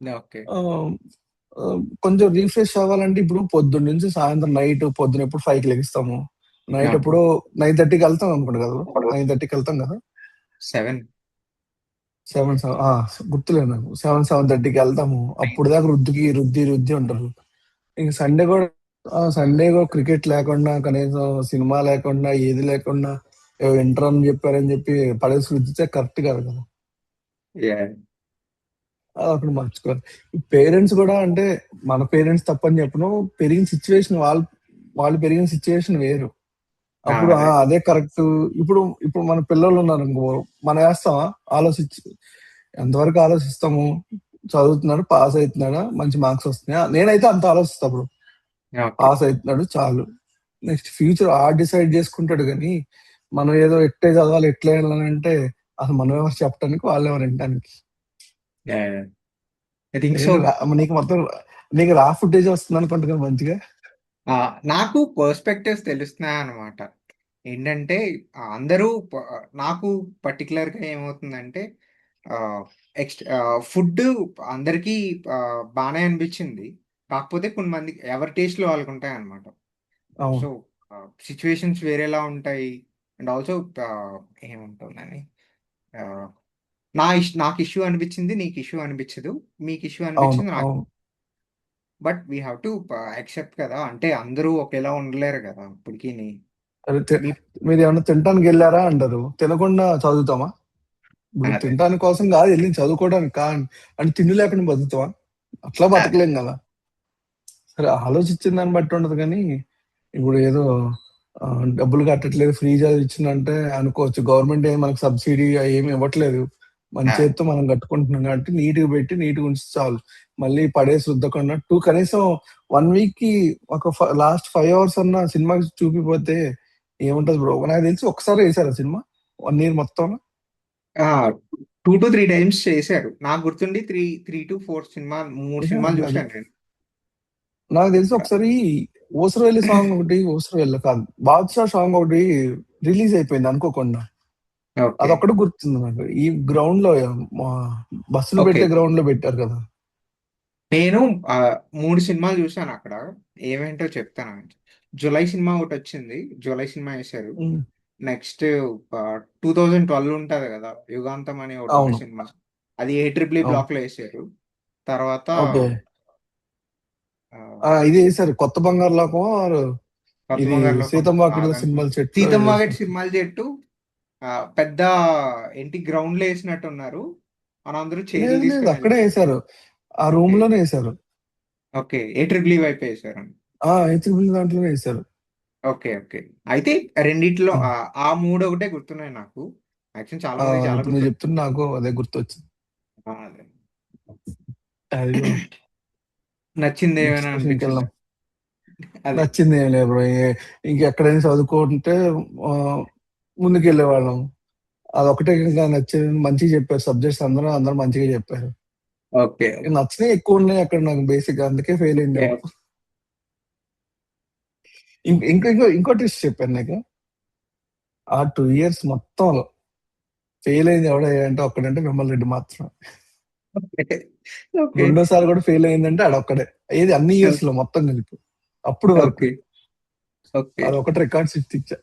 [SPEAKER 2] ఓకే.
[SPEAKER 1] ఆహ్, కొంచెం రిఫ్రెష్ అవ్వాలంటే ఇప్పుడు పొద్దున్న నుంచి సాయంత్రం పొద్దున ఎప్పుడు 5కి లెగుస్తాము. Night
[SPEAKER 2] okay.
[SPEAKER 1] ఎప్పుడో 9:30కి ఎళ్తాం అనుకుంటా కదా! 9:30కి ఎళ్తాం కదా!
[SPEAKER 2] 7.
[SPEAKER 1] 7 గుర్తులేదు నాకు. 7:30కి ఎళ్తాము. అప్పటిదాకా రుద్ది ఉంటారు. ఇంక సండే కూడా క్రికెట్ లేకుండా కనీసం సినిమా లేకుండా ఏది లేకుండా ఏవో ఇంటర్ అని చెప్పారని పడేసి రుద్దితే కరెక్ట్ కాదు కదా!
[SPEAKER 2] యాహ్!
[SPEAKER 1] అదొకటి మార్చుకోవాలి. పేరెంట్స్ గూడా అంటే మన పేరెంట్స్ తప్పని చెప్పను. పెరిగిన సిట్యుయేషన్ వాళ్ళు పెరిగిన సిట్యుయేషన్ వేరు.
[SPEAKER 2] ఆ!
[SPEAKER 1] అప్పుడు
[SPEAKER 2] అదే.
[SPEAKER 1] అదే కరెక్టు. ఇప్పుడు మన పిల్లోళ్ళున్నారనుకో, మనం ఏస్తామా? ఆలోచించి ఎంతవరకు ఆలోచిస్తాము? చదువుతున్నాడు, పాస్ అయితున్నాడా? మంచి మార్క్స్ వస్తున్నాయా? నేనైతే అంత ఆలోచిస్తా బ్రో.
[SPEAKER 2] ఓకే.
[SPEAKER 1] పాస్ అయితున్నాడు చాలు. నెక్స్ట్ ఫ్యూచర్ డిసైడ్ చేసుకుంటాడు గానీ, మనం ఏదో ఎట్టే చదవాలి, ఎట్లా ఎళ్ళాలంటే అసలు మనమెవరు చెప్పటానికి, వాళ్ళెవరు వినటానికి.
[SPEAKER 2] యాహ్! I think so.
[SPEAKER 1] ఏంటి నీకు మొత్తం నీకు ఫుటేజే వస్తుందనుకుంట కదా మంచిగా?
[SPEAKER 2] నాకు పర్స్‌పెక్టివ్స్ తెలుస్తున్నాయన్నమాట. ఏంటంటే అందరూ నాకు పర్టిక్యులర్‌గా ఏమవుతుందంటే ఆహ్, ఫుడ్డు అందరికీ బానే అనిపిచ్చింది. కాకపోతే కొంతమందికి ఎవరి టేస్ట్‌లు వాళ్ళకుంటాయన్నమాట.
[SPEAKER 1] అవును.
[SPEAKER 2] సో, సిట్యుయేషన్స్ వేరేలా ఉంటాయి. అండ్ ఆల్సో ఆహ్, ఏమంటుందని ఆహ్, నాకు ఇష్యూ అనిపిచ్చింది. నీకు ఇష్యూ అనిపిచ్చదు. మీకు ఇష్యూ
[SPEAKER 1] అవును.
[SPEAKER 2] అనిపిచ్చింది నాకు.
[SPEAKER 1] అవును.
[SPEAKER 2] But we have to accept కదా! అంటే అందరూ ఒకేలా ఉండలేరు గదా! ఇప్పటికిని.
[SPEAKER 1] అదే
[SPEAKER 2] మీ
[SPEAKER 1] మీరేమన్నా తినటానికెళ్లారా అంటారు. తినకుండా చదువుతామా? ఇప్పుడు
[SPEAKER 2] అదే.
[SPEAKER 1] తినటానికి కోసం కాదు ఎళ్ళింది చదువుకోవడానికి అంటే తిండి లేకుండా బతుకుతామా? అట్లా
[SPEAKER 2] అదే.
[SPEAKER 1] బతకలేం గదా! సరే ఆలోచించిన దాన్ని బట్టి ఉండదు గానీ, ఇప్పుడు ఏదో డబ్బులు కట్టట్లేదు ఫ్రీ చదివిచ్చిందంటే అనుకోవచ్చు. గవర్నమెంట్ ఏమి మనకు సబ్సిడీ ఏమి ఇవ్వట్లేదు. మన
[SPEAKER 2] ఆ!
[SPEAKER 1] చేత్తో మనం కట్టుకుంటున్నాం కాబట్టి నీట్‌గా పెట్టి నీట్‌గా ఉంచితే చాలు. మళ్ళీ పడేసి రుద్దకుండా కనీసం 1 వీక్‌కి లాస్ట్ 5 అవర్స్ అన్నా సినిమా చూపిపోతే ఏముంటది బ్రో? నాకు తెలిసి ఒక్కసారే ఎసారా సినిమా? 1 ఇయర్ మొత్తంలో?
[SPEAKER 2] ఆ! 2-3 టైమ్స్ చేశారు. నాకు గుర్తుండి 3-4 3 సినిమాలు
[SPEAKER 1] అది
[SPEAKER 2] చూసాను నేను.
[SPEAKER 1] నాకు తెలిసి
[SPEAKER 2] అక్కడ.
[SPEAKER 1] ఒకసారి 'ఓసరవెల్లి' కాదు. 'బాద్‌షా' సాంగ్ ఒకటి రిలీజ్ అయిపోయింది అనుకోకుండా.
[SPEAKER 2] ఓకే.
[SPEAKER 1] అదొక్కటే గుర్తుంది నాకు. ఈ గ్రౌండ్‌లో మా బస్సులు
[SPEAKER 2] ఓకే.
[SPEAKER 1] పెట్టే గ్రౌండ్‌లో పెట్టారు కదా!
[SPEAKER 2] నేను 3 సినిమాలు చూసానక్కడ. ఏవేంటో చెప్తాను. 'జులై' సినిమా ఒకటొచ్చింది. 'జులై' సినిమా ఎసారు.
[SPEAKER 1] హ్మ్.
[SPEAKER 2] నెక్స్ట్ 2012 ఉంటది గదా! 'యుగాంతం' అని ఒకటుండే
[SPEAKER 1] అవును.
[SPEAKER 2] సినిమా. అది ఏఈఈఈ
[SPEAKER 1] అవును.
[SPEAKER 2] బ్లాక్‌లో ఎసారు. తర్వాత
[SPEAKER 1] ఓకే.
[SPEAKER 2] ఆహ్,
[SPEAKER 1] ఇది ఎసారు 'కొత్త బంగారు లోకమో'
[SPEAKER 2] కొత్త
[SPEAKER 1] ఇది
[SPEAKER 2] బంగారు లోకం
[SPEAKER 1] 'సీతమ్మ వాకిట్లో
[SPEAKER 2] కాదనుకుంటా.
[SPEAKER 1] సిరిమల్లె చెట్టులో' ఏదో
[SPEAKER 2] 'సీతమ్మ వాకిటి
[SPEAKER 1] ఎసారు.
[SPEAKER 2] సిరిమల్లె చెట్టు' పెద్ద ఏంటి గ్రౌండ్‌లో ఎసినట్టున్నారు. మనందరూ చైర్లు
[SPEAKER 1] లేదు లేదు
[SPEAKER 2] తీసుకొని
[SPEAKER 1] అక్కడే
[SPEAKER 2] ఎళ్ళిపోయాం.
[SPEAKER 1] ఎసారు. ఆ
[SPEAKER 2] ఓకే.
[SPEAKER 1] రూమ్‌లోనే ఎసారు.
[SPEAKER 2] ఓకే. ఏఈఈఈ వైపే ఎసారండి.
[SPEAKER 1] హెచ్‌బిల్ దాంట్లోనే ఎసారు.
[SPEAKER 2] ఓకే. ఓకే. అయితే రెండిట్లో
[SPEAKER 1] హ్మ్.
[SPEAKER 2] ఆ 3 ఒకటే గుర్తున్నాయి నాకు. యాక్చువల్లీ చాలా మందికి చాలా
[SPEAKER 1] ఇప్పుడు నువ్వు
[SPEAKER 2] గుర్తుంటాయి.
[SPEAKER 1] చెప్తుంటే నాకు అదే గుర్తొచ్చింది.
[SPEAKER 2] అదే.
[SPEAKER 1] అది బ్రో. నెక్స్ట్
[SPEAKER 2] నచ్చిందేమైనా
[SPEAKER 1] క్వెషన్‌కెళ్దాం.
[SPEAKER 2] అనిపించిందా? అదే.
[SPEAKER 1] నచ్చిందేం లేదు బ్రో. ఇంకెక్కడైనా చదువుకుంటే ఆహ్, ముందుకెళ్ళేవాళ్ళం. అదొక్కటే ఇంకా నచ్చేది. మంచిగా చెప్పారు సబ్జెక్ట్స్ అందరూ మంచిగా చెప్పారు.
[SPEAKER 2] ఓకే.
[SPEAKER 1] నచ్చినయి ఎక్కువున్నాయి అక్కడ నాకు బేసిక్‌గా అందుకే ఫెయిల్ అయిందేమో.
[SPEAKER 2] యాహ్!
[SPEAKER 1] ఇంకో ట్విస్ట్ చెప్పాను నీకు. ఆ 2 years మొత్తంలో ఫెయిల్ అయింది ఎవడయ్యా అంటే ఒక్కడంటే విమల్ రెడ్డి మాత్రం.
[SPEAKER 2] ఓకే. ఓకే.
[SPEAKER 1] రెండోసారి కూడా ఫెయిల్ అయిందంటే ఆడొక్కడే. ఏది అన్ని ఇయర్స్ లో మొత్తం కలిపి అప్పుడు వరకు.
[SPEAKER 2] ఓకే. ఓకే.
[SPEAKER 1] అదొకటి రికార్డ్ సృష్టించా.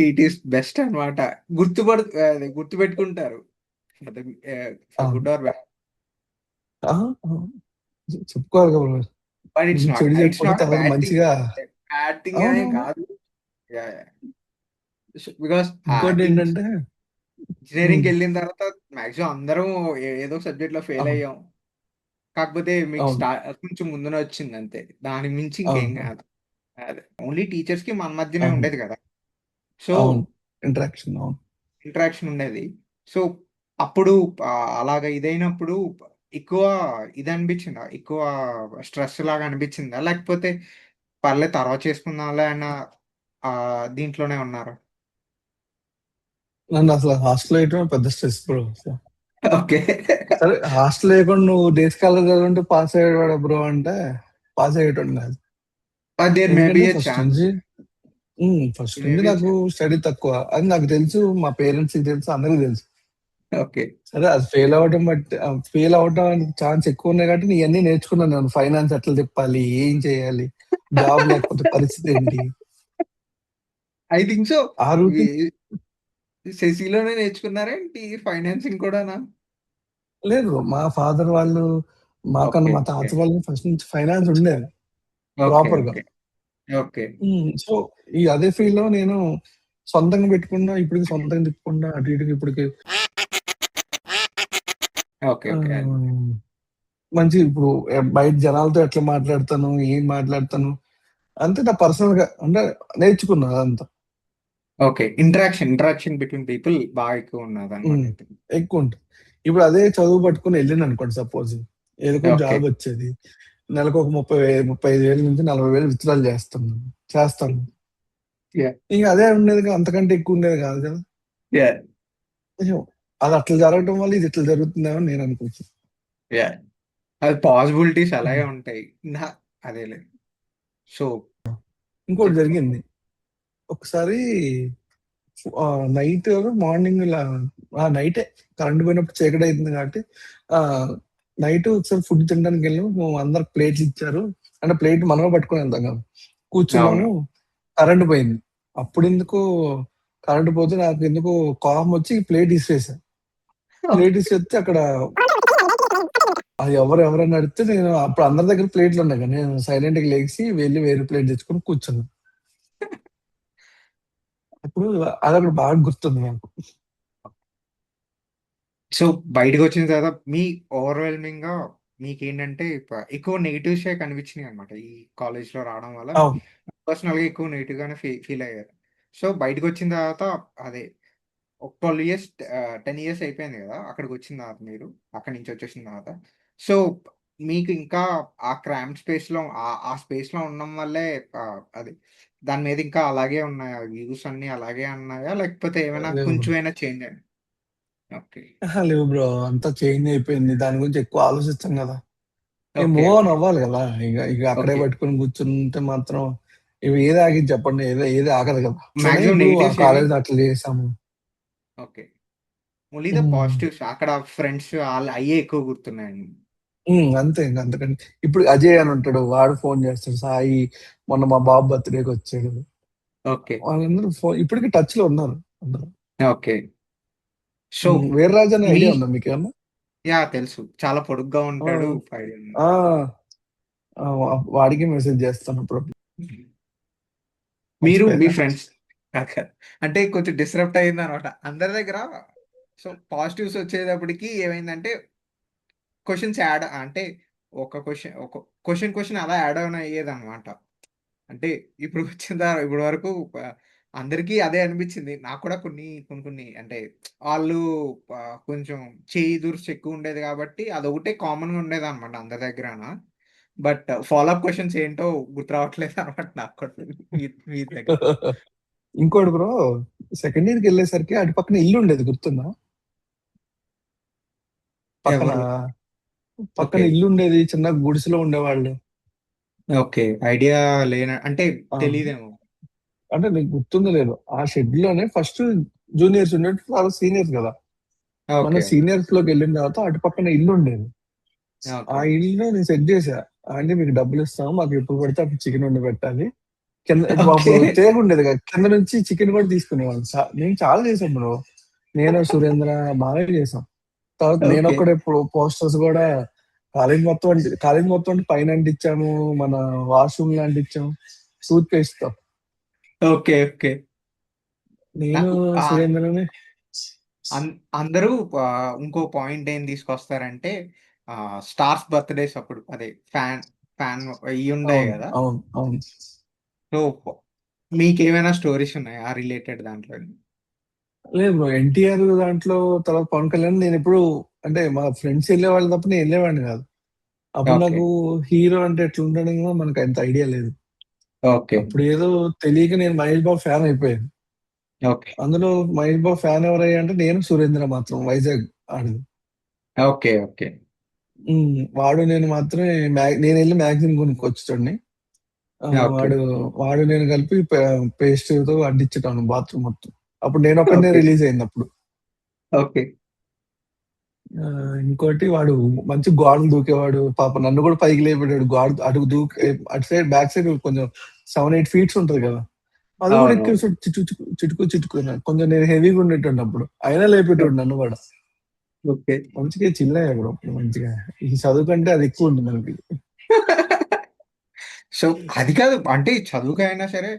[SPEAKER 2] ఇట్ ఈస్ బెస్ట్ అన్నమాట. గుర్తుపెట్టుకుంటారు. ఫర్
[SPEAKER 1] అవును.
[SPEAKER 2] Good or bad.
[SPEAKER 1] ఆ, ఆ, చెప్పుకోవాలి కదా bro.
[SPEAKER 2] బట్
[SPEAKER 1] ముందు చెడు
[SPEAKER 2] ఇట్స్
[SPEAKER 1] చెప్పుకుంటే
[SPEAKER 2] నాట్
[SPEAKER 1] తర్వాత
[SPEAKER 2] బ్యాడ్ థింగ్.
[SPEAKER 1] మంచిగా.
[SPEAKER 2] బ్యాడ్ థింగ్ అనే
[SPEAKER 1] అవునవును.
[SPEAKER 2] కాదు. బికాస్
[SPEAKER 1] ఇంకోటి ఏంటంటే
[SPEAKER 2] ఇంజనీరింగ్ వెళ్ళిన తర్వాత మాక్సిమం అందరం ఏదో సబ్జెక్ట్ లో ఫెయిల్
[SPEAKER 1] అవును.
[SPEAKER 2] అయ్యాం. కాకపోతే మీకు
[SPEAKER 1] అవును.
[SPEAKER 2] కొంచెం ముందునే వచ్చింది అంతే. దాని మించి ఇంకేం
[SPEAKER 1] అవును.
[SPEAKER 2] కాదు. అదే ఓన్లీ టీచర్స్ కి మన మధ్యనే
[SPEAKER 1] అవును.
[SPEAKER 2] ఉండేది కదా. సో
[SPEAKER 1] అవును. ఇంటరాక్షన్. అవును.
[SPEAKER 2] ఇంటరాక్షన్ ఉండేది. సో అప్పుడు అలాగ ఇదైనప్పుడు ఎక్కువ ఇది అనిపించిందా? ఎక్కువ స్ట్రెస్ లాగా అనిపించిందా? లేకపోతే పర్లేదు తర్వాత చేసుకుందాంలే అన్న దీంట్లోనే ఉన్నారా?
[SPEAKER 1] నన్ను అసలు హాస్టల్ వేయటం పెద్ద స్ట్రెస్ బ్రో.
[SPEAKER 2] ఓకే.
[SPEAKER 1] సరే హాస్టల్ వేయకుండా నువ్వు డే స్కాలర్ చదువుంటే పాస్ అయ్యేవాడు బ్రో అంటే పాస్ అయ్యేటోడు కాదు.
[SPEAKER 2] దేర్ మే బి
[SPEAKER 1] ఎందుకంటే
[SPEAKER 2] ఎ ఛాన్స్.
[SPEAKER 1] ఫస్ట్
[SPEAKER 2] మే
[SPEAKER 1] నుంచి
[SPEAKER 2] బి ఎ
[SPEAKER 1] నాకు
[SPEAKER 2] ఛాన్స్.
[SPEAKER 1] స్టడీ తక్కువ అది నాకు తెలుసు, మా పేరెంట్స్ కి తెలుసు, అందరికీ తెలుసు.
[SPEAKER 2] ఓకే.
[SPEAKER 1] సరే అది ఫెయిల్ అవ్వడం బట్టి ఫెయిల్ అవ్వడం ఛాన్స్ ఎక్కువ ఉన్నాయి కాబట్టి నీ అన్ని నేర్చుకున్నాను. నేను ఫైనాన్స్ ఎట్లా తిప్పాలి, ఏం చేయాలి, జాబ్ లేకపోతే పరిస్థితి ఏంటి,
[SPEAKER 2] ఐ థింక్ సో.
[SPEAKER 1] ఆ రూట్.
[SPEAKER 2] శశిలోనే నేర్చుకున్నారేంటి ఫైనాన్సింగ్ కూడానా?
[SPEAKER 1] లేదు మా ఫాదర్ వాళ్ళు మాకన్నా
[SPEAKER 2] ఓకే.
[SPEAKER 1] మా
[SPEAKER 2] ఓకే.
[SPEAKER 1] తాత వాళ్ళు ఫస్ట్ నుంచి ఫైనాన్స్ ఉండేది
[SPEAKER 2] ఓకే.
[SPEAKER 1] ప్రాపర్ గా.
[SPEAKER 2] ఓకే. ఓకే.
[SPEAKER 1] సో ఈ అదే ఫీల్డ్ లో నేను సొంతంగా పెట్టుకున్నా, ఇప్పటికి సొంతంగా తిప్పుకున్నా అటు ఇటుకి ఇప్పటికి.
[SPEAKER 2] ఓకే.
[SPEAKER 1] ఆ,
[SPEAKER 2] ఓకే.
[SPEAKER 1] మంచి ఇప్పుడు బయట జనాలతో ఎట్లా మాట్లాడతాను, ఏం మాట్లాడతాను, అంతే నా పర్సనల్ గా అంటే నేర్చుకున్నా అదంతా.
[SPEAKER 2] ఓకే. ఇంటరాక్షన్ బిట్వీన్ పీపుల్ బాగా ఎక్కువ ఉన్నదన్నమాట
[SPEAKER 1] ఉమ్,
[SPEAKER 2] అయితే.
[SPEAKER 1] ఎక్కువ ఉంటుంది. ఇప్పుడు అదే చదువు పట్టుకుని వెళ్ళింది అనుకోండి సపోజ్, ఏదో ఒక
[SPEAKER 2] ఓకే.
[SPEAKER 1] జాబ్ వచ్చేది, నెలకు ఒక 35,000 నుంచి 40,000 విత్డ్రాల్ చేస్తాను.
[SPEAKER 2] యాహ్!
[SPEAKER 1] ఇంకా అదే ఉండేది, అంతకంటే ఎక్కువ ఉండేది కాదు కదా.
[SPEAKER 2] యాహ్!
[SPEAKER 1] కొంచెం అది అట్లా జరగటం వల్ల ఇది ఇట్లా జరుగుతుందేమో అని నేను అనుకుంటున్నాను.
[SPEAKER 2] యాహ్! అది పాసిబిలిటీస్ అలాగే
[SPEAKER 1] ఉమ్.
[SPEAKER 2] ఉంటాయి. నా అదేలే. సో
[SPEAKER 1] ఇంకోటి
[SPEAKER 2] చెప్పు.
[SPEAKER 1] జరిగింది ఒకసారి. నైట్ మార్నింగ్ ఇలా నైటే కరెంట్ పోయినప్పుడు చీకటి అవుతుంది కాబట్టి ఆ నైట్ ఒకసారి ఫుడ్ తినడానికి వెళ్ళాము. అందరికి ప్లేట్లు ఇచ్చారు, అంటే ప్లేట్ మనమే పట్టుకుని వెళ్తాం కదా.
[SPEAKER 2] అవును.
[SPEAKER 1] కూర్చున్నాము, కరెంట్ పోయింది. అప్పుడు ఎందుకు కరెంట్ పోతే నాకు ఎందుకు కోపం వచ్చి ప్లేట్ ఇసిరేసా. Plate
[SPEAKER 2] okay.
[SPEAKER 1] ఇసిరేస్తే అక్కడ అది ఎవరైనా అడిగితే నేను అప్పుడు అందరి దగ్గర ప్లేట్లు ఉన్నాయి కదా, నేను సైలెంట్ గా లేచి వెళ్ళి వేరే ప్లేట్ తెచ్చుకొని కూర్చున్నాను. అప్పుడు అదొకటి బాగా గుర్తుంది నాకు.
[SPEAKER 2] సో బయటకొచ్చిన తర్వాత ఓవర్‌వెల్మింగ్‌గా మీకేంటంటే ఎక్కువ నెగెటివ్సే కనిపించినాయి అన్నమాట. ఈ కాలేజ్‌లో రావడం వల్ల
[SPEAKER 1] అవును.
[SPEAKER 2] పర్సనల్‌గా ఎక్కువ నెగెటివ్‌గానే ఫీల్ అయ్యారు. సో బయటకొచ్చిన తర్వాత అదే ఒక 12 ఇయర్స్ 10 ఇయర్స్ అయిపోయింది గదా! అక్కడికొచ్చిన తర్వాత మీరు అక్కడి నుంచి వచ్చేసిన తర్వాత. సో మీకు ఇంకా ఆ క్రాంప్డ్ స్పేస్‌లో ఆ స్పేస్‌లో ఉండడం వల్లే అది దాని మీద ఇంకా అలాగే ఉన్నాయా? వ్యూస్ అన్నీ అలాగే ఉన్నాయా? లేకపోతే ఏమైనా
[SPEAKER 1] లేవు బ్రో.
[SPEAKER 2] కొంచెమైనా చేంజ్ అయ్యాయా? ఓకే.
[SPEAKER 1] లేవు బ్రో, అంతా చేంజ్ అయిపోయింది. దాని గురించి ఎక్కువ ఆలోచిస్తాం కదా. ఇక
[SPEAKER 2] ఓకే.
[SPEAKER 1] Move on
[SPEAKER 2] okay.
[SPEAKER 1] అవ్వాలి కదా. ఇక అక్కడే
[SPEAKER 2] ఓకే.
[SPEAKER 1] పట్టుకొని కూర్చుంటే మాత్రం ఇవి ఏది ఆగింది చెప్పండి, ఏది ఆగదు కదా. అట్లనే
[SPEAKER 2] మాక్సిమం
[SPEAKER 1] ఇప్పుడు ఆ
[SPEAKER 2] నెగెటివ్స్ ఏవి?
[SPEAKER 1] కాలేజ్ అట్లా చేసాము.
[SPEAKER 2] Okay. Only the
[SPEAKER 1] um,
[SPEAKER 2] positives అక్కడ ఫ్రెండ్స్ అయ్యే ఎక్కువ గుర్తున్నాయండి.
[SPEAKER 1] అంతే ఇంక అంతకంటే. ఇప్పుడు అజయ్ అని ఉంటాడు, వాడు ఫోన్ చేస్తాడు. సాయి మొన్న మా బాబు బర్త్డేకి వచ్చాడు.
[SPEAKER 2] ఓకే.
[SPEAKER 1] వాళ్ళందరూ ఇప్పటికీ టచ్ లో ఉన్నారు అందరూ.
[SPEAKER 2] ఓకే. సో
[SPEAKER 1] వీర్రాజు అనే
[SPEAKER 2] మీ
[SPEAKER 1] ఐడియా ఉందా మీకేమన్నా?
[SPEAKER 2] తెలుసు. చాలా పొడుగ్గా
[SPEAKER 1] ఆ,
[SPEAKER 2] ఉంటాడు.
[SPEAKER 1] ఆ, వాడికి మెసేజ్ చేస్తాను అప్పుడు.
[SPEAKER 2] మీరు మీ
[SPEAKER 1] మర్చిపోయారా?
[SPEAKER 2] ఫ్రెండ్స్ అంటే కొంచెం డిస్టరప్ట్ అయిందనమాట. అందరి దగ్గర సో పాజిటివ్స్ వచ్చేటప్పటికి ఏమైందంటే క్వెషన్స్ అంటే ఒక క్వెషన్ అలా యాడ్ ఆన్ అయ్యేదనమాట. అంటే ఇప్పటి వరకు అందరికీ అదే అనిపించింది. నాకు కూడా కొన్ని అంటే వాళ్ళు కొంచెం చేయి దురుసు ఎక్కువుండేది కాబట్టి అదొకటే కామన్‌గా ఉండేదనమాట అందరి దగ్గరన. బట్ ఫాలో అప్ క్వెషన్స్ ఏంటో గుర్తు రావట్లేదనమాట నాకు కూడా మీ మీ దగ్గర.
[SPEAKER 1] ఇంకోటి బ్రో, సెకండ్ ఇయర్‌కి ఎళ్ళేసరికి అటు పక్కన ఇల్లు ఉండేది గుర్తుందా? పక్కన
[SPEAKER 2] ఎవరు?
[SPEAKER 1] పక్కన
[SPEAKER 2] ఓకే.
[SPEAKER 1] ఇల్లు ఉండేది. చిన్న గుడిసెలో ఉండేవాళ్ళు.
[SPEAKER 2] ఓకే. ఐడియా అంటే
[SPEAKER 1] ఆ!
[SPEAKER 2] తెలీదేమో.
[SPEAKER 1] అంటే నీకు గుర్తుందో లేదో, ఆ షెడ్‌లోనే ఫస్ట్ జూనియర్స్ ఉండేది. తర్వాత సీనియర్స్ గదా! మన
[SPEAKER 2] ఓకే.
[SPEAKER 1] సీనియర్స్‌లోకెళ్ళిన తర్వాత అటు పక్కన ఇల్లుండేది. ఆ
[SPEAKER 2] ఓకే.
[SPEAKER 1] ఇల్లు నేను సెట్ చేశా. అంటే మీకు డబ్బులిస్తాము. మాకు ఎప్పుడు పడితే అప్పుడు చికెన్ వండిపెట్టాలి. కింద ఇప్పుడు
[SPEAKER 2] ఓకే.
[SPEAKER 1] అప్పుడు తేగుండేది కదా! కింద నుంచి చికెన్ కూడా తీసుకునేవాళ్ళం. మేము చాలా చేసాం బ్రో. నేను, సురేంద్ర బాగా చేసాం. తర్వాత
[SPEAKER 2] ఓకే.
[SPEAKER 1] నేనొక్కడే పోస్టర్స్ గూడా కాలేజ్ మొత్తం అంటే పైన అంటించాము. మన వాష్‌రూమ్‌లో అంటించాం. టూత్ పేస్ట్‌తో.
[SPEAKER 2] ఓకే. ఓకే.
[SPEAKER 1] నేను,
[SPEAKER 2] నాకు
[SPEAKER 1] సురేంద్రని
[SPEAKER 2] అన్ అందరూ ఇంకో పాయింట్ ఏం తీసుకొస్తారంటే స్టార్స్ బర్త్‌డేస్ అప్పుడు అదే ఫ్యాన్ ఇయుండేయి
[SPEAKER 1] అవును.
[SPEAKER 2] గదా!
[SPEAKER 1] అవును. అవును.
[SPEAKER 2] సో, మీకేమైనా స్టోరీస్ ఉన్నాయా ఆ రిలేటెడ్ దాంట్లోని?
[SPEAKER 1] లేదు బ్రో. 'ఎన్టీఆర్' దాంట్లో, తర్వాత 'పవన్ కళ్యాణ్' నేనెప్పుడు అంటే మా ఫ్రెండ్స్ ఎళ్ళేవాళ్ళు తప్ప నేను ఎళ్ళేవాడిని గాదు. అప్పుడు
[SPEAKER 2] ఓకే.
[SPEAKER 1] నాకు హీరో అంటే ఎట్లుంటాడో మనకంత ఐడియా లేదు.
[SPEAKER 2] ఓకే.
[SPEAKER 1] అప్పుడేదో తెలియక నేను 'మహేష్ బాబు' ఫ్యాన్ అయిపోయాను.
[SPEAKER 2] ఓకే.
[SPEAKER 1] అందులో 'మహేష్ బాబు' ఫ్యాన్ ఎవరయ్యా అంటే నేను, 'సురేంద్ర' మాత్రం వైజాగ్ ఆడిది.
[SPEAKER 2] ఓకే. ఓకే.
[SPEAKER 1] వాడు నేను మాత్రమే నేనెళ్ళి మ్యాగజైన్ కొనుక్కొచ్చేటోడిని.
[SPEAKER 2] ఓకే.
[SPEAKER 1] వాడు వాడు నేను కలిపి పేస్ట్‌తో అంటించేటోళ్ళం బాత్రూమ్ మొత్తం. అప్పుడు నేనొక్కడినే
[SPEAKER 2] ఓకే.
[SPEAKER 1] రిలీజ్ అయిందప్పుడు.
[SPEAKER 2] ఓకే.
[SPEAKER 1] ఇంకోటి వాడు మంచి గోడలు దూకేవాడు. పాపం నన్ను కూడా పైకి లేపాడాడు. గోడ అటు అటు సైడ్ బ్యాక్ సైడ్ కొంచెం 7, 8 ఫీట్స్ ఉంటది కదా! అది కూడా
[SPEAKER 2] అవును.
[SPEAKER 1] ఎక్కేసాడు చిటుకు కొంచెం నేను హెవీగా ఉండేటోడిని అప్పుడు. అయినా లేపేటోడు నన్ను కూడా.
[SPEAKER 2] ఓకే.
[SPEAKER 1] మంచిగా చిల్ అయ్యా బ్రో అప్పుడు మంచిగా. ఈ చదువు కంటే అది ఎక్కువ ఉంది మనకి.
[SPEAKER 2] సో, అది కాదు. అంటే చదువుకైనా సరే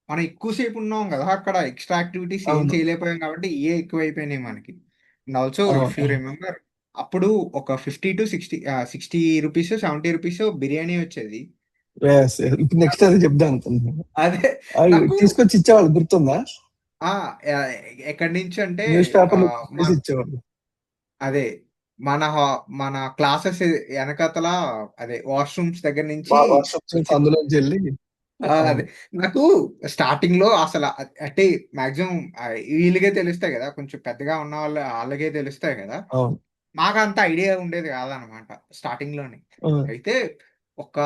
[SPEAKER 2] మనం ఎక్కువ సేపు ఉన్నాం గదా! అక్కడ ఎక్స్‌ట్రా యాక్టివిటీస్ ఏం
[SPEAKER 1] అవును.
[SPEAKER 2] చేయలేకపోయాం కాబట్టి ఇయ్యే ఎక్కువైపోయినాయి మనకి. అండ్ ఆల్సో ఇఫ్ యూ
[SPEAKER 1] అవును.
[SPEAKER 2] రిమెంబర్ అప్పుడు ఒక 50-60 60 రూపీసో, 70 రూపీసో బిర్యానీ వచ్చేది.
[SPEAKER 1] యెస్. ఇప్పుడు నెక్స్ట్
[SPEAKER 2] నాకు
[SPEAKER 1] అదే చెప్దాం అనుకుంటున్నాను.
[SPEAKER 2] అదే
[SPEAKER 1] అవి
[SPEAKER 2] నాకు
[SPEAKER 1] తీసుకొచ్చి ఇచ్చేవాళ్ళు గుర్తుందా?
[SPEAKER 2] ఆ! యాహ్! ఎక్కడి నుంచంటే
[SPEAKER 1] న్యూస్ పేపర్‌లో
[SPEAKER 2] మా
[SPEAKER 1] వేసి ఇచ్చేవాళ్ళు.
[SPEAKER 2] అదే మన హా మన క్లాసెస్ ఎనకాతల అదే వాష్‌రూమ్స్ దగ్గర నుంచి
[SPEAKER 1] వాట్సాప్
[SPEAKER 2] వచ్చేది.
[SPEAKER 1] అందులోంచెళ్ళి
[SPEAKER 2] అదే.
[SPEAKER 1] అవును.
[SPEAKER 2] నాకు స్టార్టింగ్‌లో అసల అంటే మాక్సిమం వీళ్ళకే తెలుస్తాయి గదా! కొంచెం పెద్దగా ఉన్నవాళ్ళు ఆళ్ళకే తెలుస్తాయి గదా!
[SPEAKER 1] అవును.
[SPEAKER 2] మాకంత ఐడియా ఉండేది గాదనమాట స్టార్టింగ్‌లోనే.
[SPEAKER 1] ఆ!
[SPEAKER 2] అయితే ఒక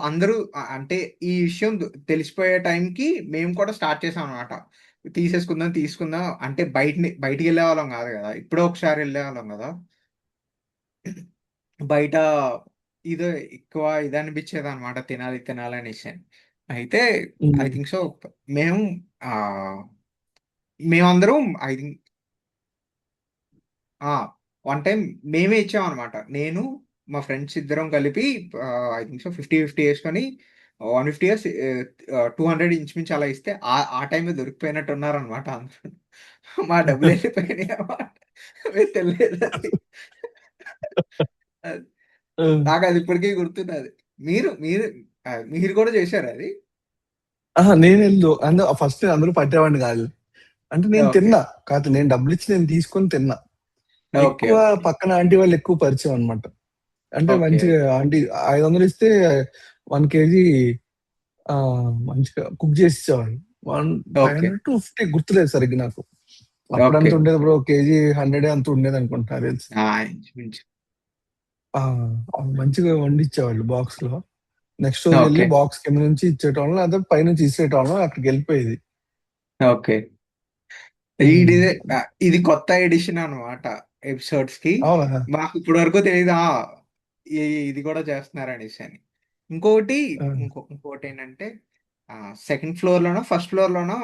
[SPEAKER 2] అందరూ అంటే ఈ విషయం తెలిసిపోయే టైంకి మేము కూడా స్టార్ట్ చేసామనమాట. తీసేసుకుందాం, తీసుకుందాం అంటే బయటికెళ్ళేవాళ్ళం గాదు గదా! ఎప్పుడో ఒకసారి ఎళ్ళేవాళ్ళం గదా! బయట ఇదే ఎక్కువ ఇదనిపిచ్చేదనమాట తినాలి, తినాలనేసి. అయితే ఐ
[SPEAKER 1] హ్మ్.
[SPEAKER 2] థింక్ సో మేము ఆహ్, మేమందరం ఐ థింక్ ఆ! వన్ టైమ్ మేమే ఇచ్చామనమాట. నేను, మా ఫ్రెండ్స్ ఇద్దరం కలిపి ఐ థింక్ సో 50, 50 యేసుకొని 150 200 ఇంచుమించు అలా ఇస్తే ఆ టైమే దొరికిపోయినట్టున్నారనమాట అందరూ. మా డబ్బులెళ్ళిపోయినాయన్నమాట. మేము తినలేదని. అది.
[SPEAKER 1] ఆ!
[SPEAKER 2] నాకది ఇప్పటికి గుర్తున్నది. మీరు కూడా చేసారా అది?
[SPEAKER 1] అహా! ఫస్ట్ అందరూ పట్టేవాడిని గాదు. అంటే నేను
[SPEAKER 2] ఓకే.
[SPEAKER 1] తిన్నా. కాపోతే నేను డబ్బులిచ్చి నేను తీసుకొని తిన్నా.
[SPEAKER 2] ఓకే.
[SPEAKER 1] ఎక్కువ
[SPEAKER 2] ఓకే.
[SPEAKER 1] పక్కన ఆంటీ వాళ్ళు ఎక్కువ పరిచయం అన్నమాట. అంటే
[SPEAKER 2] ఓకే.
[SPEAKER 1] మంచిగా
[SPEAKER 2] ఓకే.
[SPEAKER 1] ఆంటీ 500 ఇస్తే 1 కేజీ మంచిగా కుక్ చేసి ఇచ్చేవాళ్ళు. 500,
[SPEAKER 2] ఓకే.
[SPEAKER 1] 250 గుర్తులేదు సరిగ్గా నాకు.
[SPEAKER 2] ఓకే.
[SPEAKER 1] అప్పుడంత ఉండేది
[SPEAKER 2] ఓకే.
[SPEAKER 1] బ్రో. కేజీ 100 ఎంతో ఉండేదనుకుంటా నాకు తెలిసి.
[SPEAKER 2] ఆ! ఇంచుమించు.
[SPEAKER 1] ఆ! మంచిగా వండిచ్చేవాళ్ళు బాక్స్‌లో. నెక్స్ట్ రోజు ఎళ్లి
[SPEAKER 2] ఓకే.
[SPEAKER 1] బాక్స్ కింద నుంచి ఇచ్చేటోళ్ళం. లేకపోతే పైనుంచి ఇసిరేటోళ్ళం. అక్కడికెళ్ళిపోయేది.
[SPEAKER 2] ఓకే.
[SPEAKER 1] హ్మ్.
[SPEAKER 2] ఇది కొత్త ఎడిషన్ అన్నమాట ఎపిసోడ్స్‌కి.
[SPEAKER 1] అవునా?
[SPEAKER 2] మాకు ఇప్పటి వరకు తెలీదు. ఇ ఇది కూడా చేస్తున్నారనేసని. ఇంకోటి
[SPEAKER 1] ఆ!
[SPEAKER 2] ఇంకోటేంటంటే సెకండ్ ఫ్లోర్‌లోనో, ఫస్ట్ ఫ్లోర్‌లోనో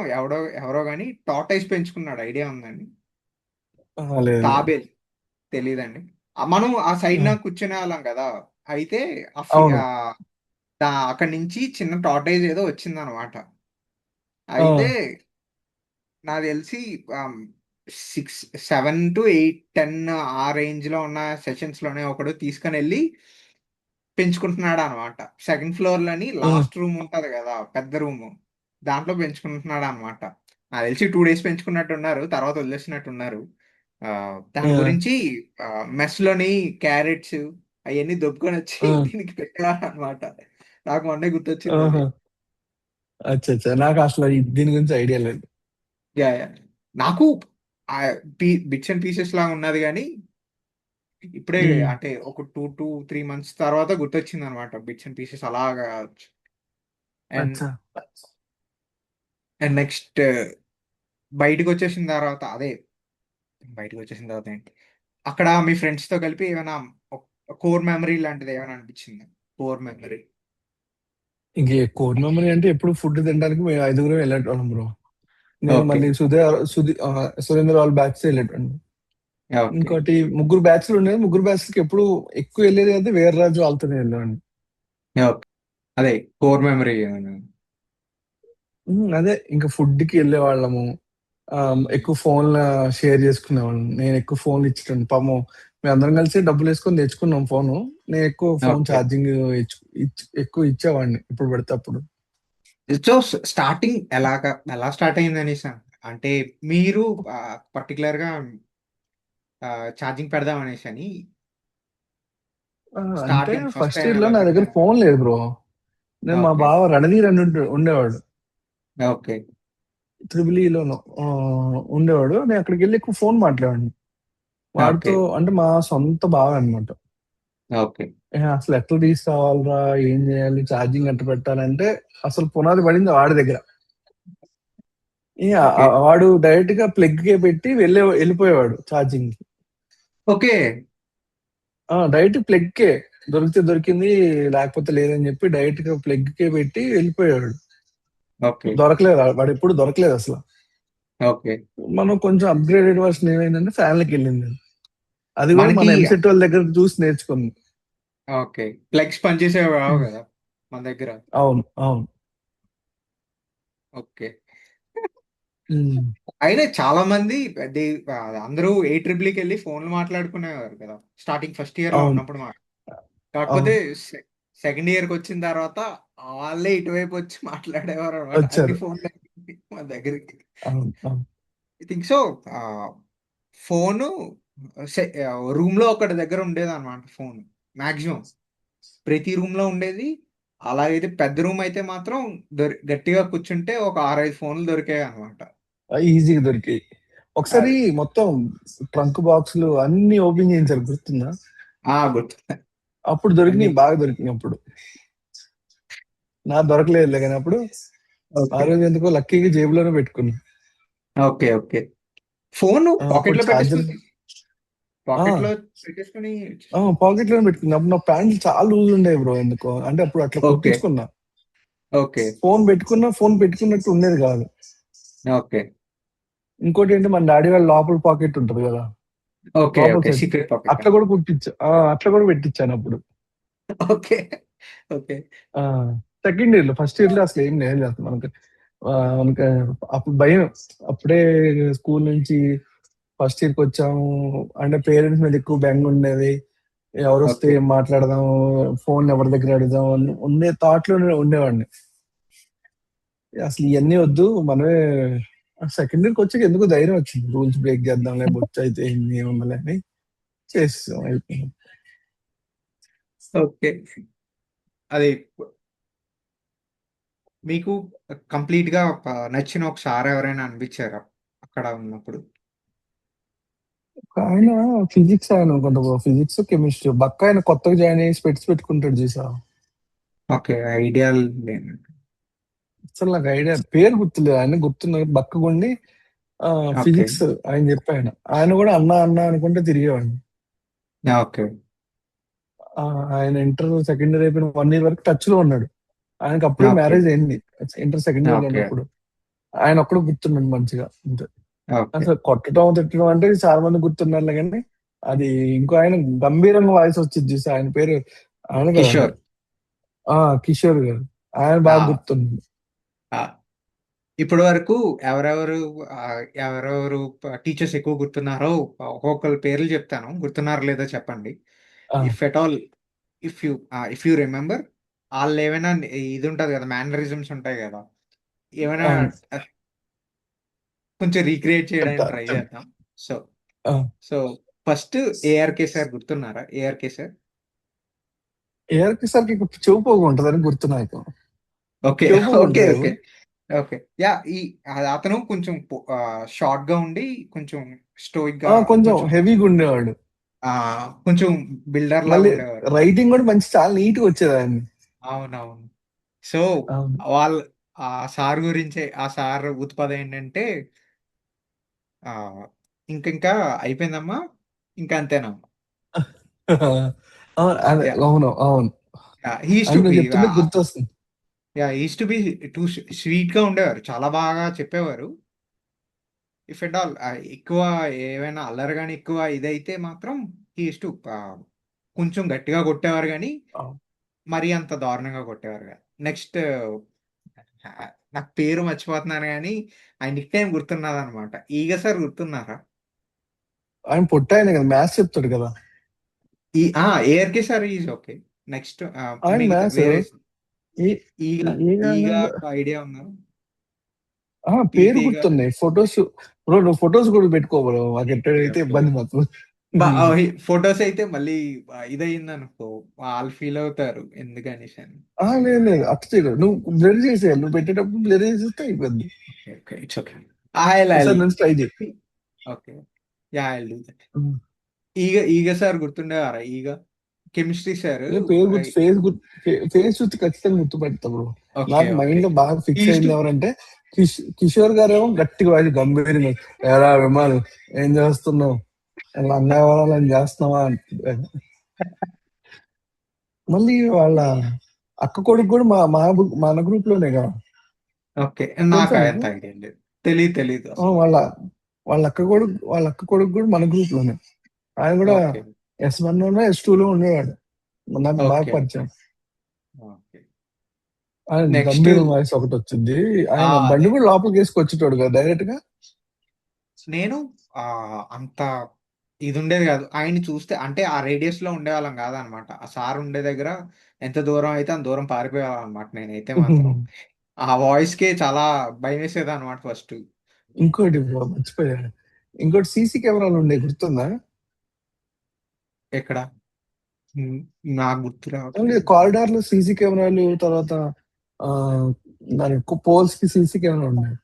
[SPEAKER 2] ఎవరో గాని టార్టాయిస్ పెంచుకున్నాడు. ఐడియా ఉందండి?
[SPEAKER 1] అహా! లేదు. లేదు.
[SPEAKER 2] తాబేలు తెలీదండి. మనం ఆ
[SPEAKER 1] ఆ!
[SPEAKER 2] సైడ్‌న కూర్చునేవాళ్ళం కదా! అయితే
[SPEAKER 1] అవును.
[SPEAKER 2] అక్కడి నుంచి చిన్న టార్టాయిస్ ఏదో వచ్చిందన్నమాట.
[SPEAKER 1] ఆ!
[SPEAKER 2] అయితే నాకు తెలిసి 7-8, 10 ఆ రేంజ్‌లో ఉన్న సెషన్స్‌లోనే ఒకడు తీసుకొనెళ్ళి పెంచుకుంటున్నాడనమాట. సెకండ్ ఫ్లోర్‌లోని
[SPEAKER 1] హ్మ్.
[SPEAKER 2] లాస్ట్ రూమ్ ఉంటది గదా! పెద్ద రూము. దాంట్లో పెంచుకుంటున్నాడనమాట. నాకు తెలిసి 2 డేస్ పెంచుకున్నట్టున్నారు. తర్వాత వదిలేసినట్టున్నారు.
[SPEAKER 1] ఆ!
[SPEAKER 2] దాని గురించి మెస్‌లోని క్యారెట్స్ అయన్నీ దొబ్బుకొనొచ్చి
[SPEAKER 1] ఆ!
[SPEAKER 2] దీనికి పెట్టేవాడనమాట. నాకు మొన్నే గుర్తొచ్చిందది.
[SPEAKER 1] ఆహా! అచ్చచ్చా! నాకసల దీని గురించి ఐడియా లేదు.
[SPEAKER 2] యాహ్! నాకు బిట్స్ అండ్ పీసెస్ లాగా ఉన్నది గానీ ఇప్పుడే
[SPEAKER 1] ఉమ్,
[SPEAKER 2] అంటే ఒక 2 to 3 months తర్వాత గుర్తొచ్చింది అనమాట, బిట్స్ అండ్ పీసెస్ అలాగా. అండ్
[SPEAKER 1] అచ్చా.
[SPEAKER 2] అండ్ నెక్స్ట్ బయటకు వచ్చేసిన తర్వాత అదే బయటకు వచ్చేసిన తర్వాత ఏంటి, అక్కడ మీ ఫ్రెండ్స్ తో కలిపి ఏమైనా కోర్ మెమరీ లాంటిది ఏమైనా అనిపించింది? Core memory.
[SPEAKER 1] ఇంక కోర్ మెమరీ అంటే ఎప్పుడు ఫుడ్ తినడానికి మేము ఐదుగురం వెళ్ళేటోళ్ళం బ్రో. నేను
[SPEAKER 2] ఓకే.
[SPEAKER 1] మళ్ళీ సురేంద్ర వాళ్ళ బ్యాచ్ వెళ్ళేటోడిని.
[SPEAKER 2] ఓకే.
[SPEAKER 1] ఇంకోటి ముగ్గురు బ్యాచ్లు ఉండేది. ముగ్గురు బ్యాచ్లకి ఎప్పుడు ఎక్కువ వెళ్ళేది అయితే వీర్రాజు వాళ్ళతోనే వెళ్ళేవాడిని.
[SPEAKER 2] ఓకే. అదే కోర్ మెమరీ ఏమైనా.
[SPEAKER 1] అదే ఇంకా ఫుడ్ కి వెళ్ళేవాళ్ళము. ఎక్కువ ఫోన్ల షేర్ చేసుకునేవాళ్ళం. నేను ఎక్కువ ఫోన్లు ఇచ్చేటోడిని. పాపం మేమందరం కలిసి డబ్బులు వేసుకొని తెచ్చుకున్నాం ఫోను. నేను ఎక్కువ ఫోన్
[SPEAKER 2] ఓకే.
[SPEAKER 1] ఛార్జింగ్ ఎక్కువ ఇచ్చేవాడిని ఎప్పుడు పడితే అప్పుడు.
[SPEAKER 2] సో స్టార్టింగ్ ఎలా స్టార్ట్ అయింది అనేసి, అంటే మీరు పర్టికులర్ గా ఛార్జింగ్ పెడదాం అనేసి అని
[SPEAKER 1] అంటే
[SPEAKER 2] starting first
[SPEAKER 1] first
[SPEAKER 2] time
[SPEAKER 1] year లో
[SPEAKER 2] ఎలా
[SPEAKER 1] నా దగ్గర
[SPEAKER 2] పెట్టారు?
[SPEAKER 1] ఫోన్ లేదు బ్రో. నేను మా
[SPEAKER 2] ఓకే.
[SPEAKER 1] బావ రణధీర్ అని ఉండేవాడు.
[SPEAKER 2] ఓకే.
[SPEAKER 1] త్రిబుల్ ఈలోను ఉండేవాడు. నేను అక్కడికి వెళ్ళి ఎక్కువ ఫోన్ మాట్లాడేవాడిని.
[SPEAKER 2] ఓకే.
[SPEAKER 1] వాడితో అంటే మా సొంత బావ అనమాట.
[SPEAKER 2] ఓకే.
[SPEAKER 1] అసలు ఎట్లా తీసుకురావాలిరా, ఏం చేయాలి, ఛార్జింగ్ ఎట్ట పెట్టాలంటే అసలు పునాది పడింది వాడి దగ్గర.
[SPEAKER 2] ఓకే.
[SPEAKER 1] వాడు డైరెక్ట్ గా ప్లగ్ కే పెట్టి వెళ్ళిపోయేవాడు ఛార్జింగ్ కి.
[SPEAKER 2] ఓకే.
[SPEAKER 1] డైరెక్ట్ ప్లగ్ కే దొరికితే దొరికింది, లేకపోతే లేదని చెప్పి డైరెక్ట్ గా ప్లగ్ కే పెట్టి వెళ్ళిపోయాడు.
[SPEAKER 2] ఓకే.
[SPEAKER 1] దొరకలేదు, వాడు ఎప్పుడు దొరకలేదు అసలు.
[SPEAKER 2] ఓకే.
[SPEAKER 1] మనం కొంచెం అప్గ్రేడెడ్ వర్షన్ ఏమైందంటే ఫ్యాన్లకి వెళ్ళింది. అది కూడా
[SPEAKER 2] మనకి
[SPEAKER 1] మన ఎంసెట్ వాళ్ళ దగ్గర చూసి నేర్చుకుంది.
[SPEAKER 2] ఓకే, ప్లగ్స్ పనిచేసేవి రావు
[SPEAKER 1] ఉమ్,
[SPEAKER 2] కదా మన దగ్గర.
[SPEAKER 1] అవును అవును.
[SPEAKER 2] ఓకే.
[SPEAKER 1] ఉమ్,
[SPEAKER 2] అయినా చాలా మంది దే అందరూ ఏట్రిపుల్కి వెళ్ళి ఫోన్లు మాట్లాడుకునేవారు కదా స్టార్టింగ్ ఫస్ట్ ఇయర్ లో
[SPEAKER 1] అవును
[SPEAKER 2] ఉన్నప్పుడు కాకపోతే
[SPEAKER 1] అవును.
[SPEAKER 2] సెకండ్ ఇయర్కి వచ్చిన తర్వాత వాళ్ళే ఇటువైపు వచ్చి మాట్లాడేవారు అనమాట, అన్ని
[SPEAKER 1] వచ్చారు.
[SPEAKER 2] ఫోన్లు మన దగ్గరికి.
[SPEAKER 1] అవును అవును.
[SPEAKER 2] I think so. Phone room లో ఒకటి దగ్గర ఉండేది అనమాట ఫోన్, మాక్సిమం ప్రతి రూమ్ లో ఉండేది. అలాగైతే పెద్ద రూమ్ అయితే మాత్రం గట్టిగా కూర్చుంటే ఒక 6 5 ఫోన్లు దొరికాయి అనమాట.
[SPEAKER 1] ఈజీగా దొరికాయి. ఒకసారి
[SPEAKER 2] అదే.
[SPEAKER 1] మొత్తం ట్రంక్ బాక్సులు అన్ని ఓపెన్ చేయించారు, గుర్తుందా?
[SPEAKER 2] గుర్తు.
[SPEAKER 1] అప్పుడు
[SPEAKER 2] అన్ని.
[SPEAKER 1] దొరికినాయి, బాగా దొరికినాయి అప్పుడు. నా దొరకలేదులే కానీ అప్పుడు. ఆ
[SPEAKER 2] ఓకే.
[SPEAKER 1] రోజు ఎందుకో లక్కీగా జేబులోనే పెట్టుకున్నా.
[SPEAKER 2] ఓకే. ఓకే. ఫోన్ పాకెట్
[SPEAKER 1] అప్పుడు
[SPEAKER 2] లో
[SPEAKER 1] ఛార్జర్
[SPEAKER 2] పెట్టేసుకుని పాకెట్ లో పెట్టేసుకుని
[SPEAKER 1] పాకెట్ లోనే పెట్టుకున్నా. అప్పుడు నా ప్యాంట్లు చాలా లూజ్ ఉండేవి బ్రో, ఎందుకో అంటే అప్పుడు అట్లా
[SPEAKER 2] ఓకే.
[SPEAKER 1] కుట్టించుకున్నా.
[SPEAKER 2] ఓకే.
[SPEAKER 1] ఫోన్ పెట్టుకున్నట్టు ఉండేది కాదు.
[SPEAKER 2] ఓకే.
[SPEAKER 1] ఇంకోటి ఏంటి, మన డాడీ వాళ్ళ లోపల పాకెట్ ఉంటది కదా,
[SPEAKER 2] ఓకే.
[SPEAKER 1] లోపల
[SPEAKER 2] ఓకే.
[SPEAKER 1] Side,
[SPEAKER 2] secret pocket.
[SPEAKER 1] అట్లా కూడా అట్లా కూడా పెట్టించాను అప్పుడు.
[SPEAKER 2] ఓకే. ఓకే.
[SPEAKER 1] ఆ సెకండ్ ఇయర్ లో, ఫస్ట్ ఇయర్ లో అసలు ఏం లేదు అసలు మనకి. మనకి అప్పుడు భయం. అప్పుడే స్కూల్ నుంచి ఫస్ట్ ఇయర్ కి వచ్చాము అంటే పేరెంట్స్ మీద ఎక్కువ బెంగ ఉండేది. ఎవరు వస్తే
[SPEAKER 2] ఓకే.
[SPEAKER 1] ఏం మాట్లాడదాం, ఫోన్ ఎవరి దగ్గర అడుగుదాం అని ఉండే థాట్ లోనే ఉండేవాడిని. అసలు ఇవన్నీ వద్దు, మనమే సెకండ్ ఇయర్కి వచ్చాక ఎందుకు ధైర్యం వచ్చింది, రూల్స్ బ్రేక్ చేద్దాంలే, బొచ్చు అయితే ఏంది ఏమన్నా అని చేస్తాం అయిపోయింది.
[SPEAKER 2] ఓకే. అది మీకు కంప్లీట్ గా నచ్చిన ఒక సార్ ఎవరైనా అనిపించారా అక్కడ ఉన్నప్పుడు?
[SPEAKER 1] ఆయన ఫిజిక్స్, ఆయన కొంత ఫిజిక్స్ కెమిస్ట్రీ బక్క, ఆయన కొత్తగా జాయిన్ అయ్యి స్పెట్స్ పెట్టుకుంటాడు చూసా.
[SPEAKER 2] ఓకే, ఐడియా లేదు.
[SPEAKER 1] అసలు నాకు ఐడియా పేరు గుర్తులేదు, ఆయన గుర్తున్న బక్కగుండి
[SPEAKER 2] ఓకే.
[SPEAKER 1] ఫిజిక్స్ ఆయన చెప్పాయన. ఆయన కూడా అన్నా అన్నా అనుకుంటే తిరిగేవాడిని.
[SPEAKER 2] ఓకే.
[SPEAKER 1] ఆ, ఆయన ఇంటర్ సెకండ్ ఇయర్ అయిపోయిన 1 ఇయర్ వరకు టచ్ లో ఉన్నాడు. ఆయనకి అప్పుడే
[SPEAKER 2] ఓకే.
[SPEAKER 1] మ్యారేజ్ అయింది ఇంటర్ సెకండ్ ఇయర్ లో
[SPEAKER 2] ఓకే.
[SPEAKER 1] ఉన్నప్పుడు. ఆయన ఒక్కడు గుర్తున్నాడు మంచిగా అంతే.
[SPEAKER 2] ఓకే.
[SPEAKER 1] అసలు కొట్టడం తిట్టడం అంటే చాలా మంది గుర్తున్నారు కానీ, అది ఇంకో ఆయన గంభీరంగా వాయిస్ వచ్చింది చూసి, ఆయన పేరు ఆయన కదా,
[SPEAKER 2] కిషోర్.
[SPEAKER 1] ఆ కిషోర్ గారు. ఆయన బాగా
[SPEAKER 2] ఆ,
[SPEAKER 1] గుర్తుంది.
[SPEAKER 2] ఆ. ఇప్పటి వరకు ఎవరెవరు ఆ, ఎవరెవరు టీచర్స్ ఎక్కువ గుర్తున్నారో ఒక్కొక్కరు పేర్లు చెప్తాను, గుర్తున్నారో లేదో చెప్పండి.
[SPEAKER 1] ఆ,
[SPEAKER 2] if at all, if you remember, వాళ్ళు ఏమైనా ఇది ఉంటది కదా, మేనరిజమ్స్ ఉంటాయి కదా, ఏమైనా
[SPEAKER 1] అవును.
[SPEAKER 2] ఆ, కొంచెం రీక్రియేట్ చేయడానికి ట్రై
[SPEAKER 1] చెప్తా.
[SPEAKER 2] చేద్దాం. సో
[SPEAKER 1] ఆ,
[SPEAKER 2] సో ఫస్ట్ ఏఆర్కే సార్ గుర్తున్నారా? ARK sir.
[SPEAKER 1] ఏఆర్కి సార్కి చెవు పోగు ఉంటదని గుర్తు నాకు.
[SPEAKER 2] ఓకే.
[SPEAKER 1] చెవు పోగు
[SPEAKER 2] ఓకే.
[SPEAKER 1] ఉంటది.
[SPEAKER 2] ఓకే. ఓకే. యా అతను కొంచెం షార్ట్ గా ఉండి కొంచెం స్టోయిక్ గా
[SPEAKER 1] కొంచెం
[SPEAKER 2] కొంచెం
[SPEAKER 1] హెవీగా ఉండేవాడు.
[SPEAKER 2] ఆ కొంచెం బిల్డర్ లాగా
[SPEAKER 1] మళ్ళీ
[SPEAKER 2] ఉండేవారు.
[SPEAKER 1] రైటింగ్ కూడా మంచి చాలా నీట్ గా వచ్చేదాన్ని.
[SPEAKER 2] అవునవును. సో
[SPEAKER 1] అవును.
[SPEAKER 2] వాళ్ళ ఆ సార్ గురించే, ఆ సార్ ఉత్పత్తి ఏంటంటే ఆ ఇంకా అయిపోయిందమ్మా, ఇంకా అంతేనమ్మా.
[SPEAKER 1] అవును, అదే
[SPEAKER 2] యా
[SPEAKER 1] అవును అవును.
[SPEAKER 2] హీస్
[SPEAKER 1] అని
[SPEAKER 2] టు
[SPEAKER 1] నువ్వు
[SPEAKER 2] బి
[SPEAKER 1] చెప్తుంటే గుర్తొస్తుంది.
[SPEAKER 2] He's to be two sweet గా ఉండేవారు, చాలా బాగా చెప్పేవారు. ఇఫ్ ఎట్ ఆల్ ఎక్కువ ఏమైనా అల్లరి గాని ఎక్కువ ఇదైతే మాత్రం హీస్ టు కొంచెం గట్టిగా కొట్టేవారు గాని
[SPEAKER 1] అవును.
[SPEAKER 2] మరీ అంత దారుణంగా కొట్టేవారు కాదు. నెక్స్ట్ నాకు పేరు మర్చిపోతున్నాను గానీ ఆయన నిక్ నేమ్ గుర్తున్నదనమాట. ఈగ సార్ గుర్తున్నారా?
[SPEAKER 1] ఆయన పొట్టాయన కదా, మ్యాథ్స్ చెప్తాడు కదా.
[SPEAKER 2] ARK sir is okay. Next
[SPEAKER 1] ఆయన
[SPEAKER 2] మిగతా
[SPEAKER 1] మ్యాథ్స్
[SPEAKER 2] వేరే
[SPEAKER 1] ఈ
[SPEAKER 2] ఈగ
[SPEAKER 1] ఈ
[SPEAKER 2] ఈగ
[SPEAKER 1] కాలంలో
[SPEAKER 2] ఐడియా ఉందా? ఈ
[SPEAKER 1] పేరు
[SPEAKER 2] తీగ
[SPEAKER 1] గుర్తున్నాయి. ఫొటోస్ బ్రో, నువ్వు ఫొటోస్ కూడా పెట్టుకో బ్రో, మాకు
[SPEAKER 2] ఓకే.
[SPEAKER 1] ఎట్టయితే
[SPEAKER 2] ఓకే.
[SPEAKER 1] ఇబ్బంది మాకు.
[SPEAKER 2] ఫోటోస్ అయితే మళ్ళీ ఇదయిందనుకో వాళ్ళు ఫీల్ అవుతారు ఎందుకనేసి అని.
[SPEAKER 1] లేదు లేదు, అట్లా చేయలేదు. నువ్వు బ్లర్ చేసేయాలి, నువ్వు పెట్టేటప్పుడు బ్లర్ చేసేస్తే అయిపోద్ది.
[SPEAKER 2] Okay. Okay. It's okay. I'll
[SPEAKER 1] ఒకసారి నుంచి ట్రై చేయి.
[SPEAKER 2] ఓకే. I'll do that. ఈగ సార్ గుర్తుండేవారా? ఈగ కెమిస్ట్రీ సార్.
[SPEAKER 1] పేరు గుర్తు, ఫేస్ గుర్తు, ఫేస్ చూసి ఖచ్చితంగా గుర్తుపెడతా బ్రో.
[SPEAKER 2] ఓకే.
[SPEAKER 1] నాకు
[SPEAKER 2] ఓకే.
[SPEAKER 1] మైండ్ లో బాగా ఫిక్స్
[SPEAKER 2] ఈస్ టు
[SPEAKER 1] అయింది ఎవరంటే కిషోర్ గారేమో గట్టిగా వాడి గంభీరంగా, ఎరా విమాల్ ఏం చేస్తున్నావు, ఇలా అన్నవరాలని చేస్తున్నావా అంటే. మళ్ళీ వాళ్ళ అక్క కొడుకు కూడా మన గ్రూప్ లోనే కదా.
[SPEAKER 2] ఓకే.
[SPEAKER 1] తెలుసా
[SPEAKER 2] నాకు
[SPEAKER 1] నీకు?
[SPEAKER 2] అంత ఐడియా లేదు. తెలీదు అసలు.
[SPEAKER 1] వాళ్ళ అక్క కొడుకు కూడా మన గ్రూప్ లోనే. ఆయన కూడా
[SPEAKER 2] ఓకే.
[SPEAKER 1] S1 లోనే S2 లో ఉండేవాడు. నాకు బాగా
[SPEAKER 2] ఓకే.
[SPEAKER 1] పరిచయం.
[SPEAKER 2] ఓకే.
[SPEAKER 1] ఆయన
[SPEAKER 2] నెక్స్ట్
[SPEAKER 1] గంభీరం వాయిస్ ఒకటి వచ్చింది. ఆయన
[SPEAKER 2] అదే.
[SPEAKER 1] బండి కూడా లోపలికి వేసుకొచ్చేటోడు కదా డైరెక్ట్ గా.
[SPEAKER 2] నేను అంత ఇది ఉండేది కాదు. ఆయన్ని చూస్తే అంటే ఆ రేడియస్ లో ఉండేవాళ్ళం కాదనమాట. ఆ సార్ ఉండే దగ్గర ఎంత దూరం అయితే అంత దూరం పారిపోయేవాళ్ళం అనమాట. నేనైతే మాత్రం ఆ వాయిస్ కే చాలా భయం వేసేది అనమాట ఫస్ట్.
[SPEAKER 1] ఇంకోటి బ్రో మర్చిపోయాను. ఇంకోటి సీసీ కెమెరాలు ఉండే గుర్తుందా?
[SPEAKER 2] ఎక్కడ? ఉమ్, నాకు గుర్తు రావట్లేదు.
[SPEAKER 1] కారిడార్ లో సీసీ కెమెరాలు, తర్వాత ఆ దాని పోల్స్ కి సీసీ కెమెరా ఉన్నాయి.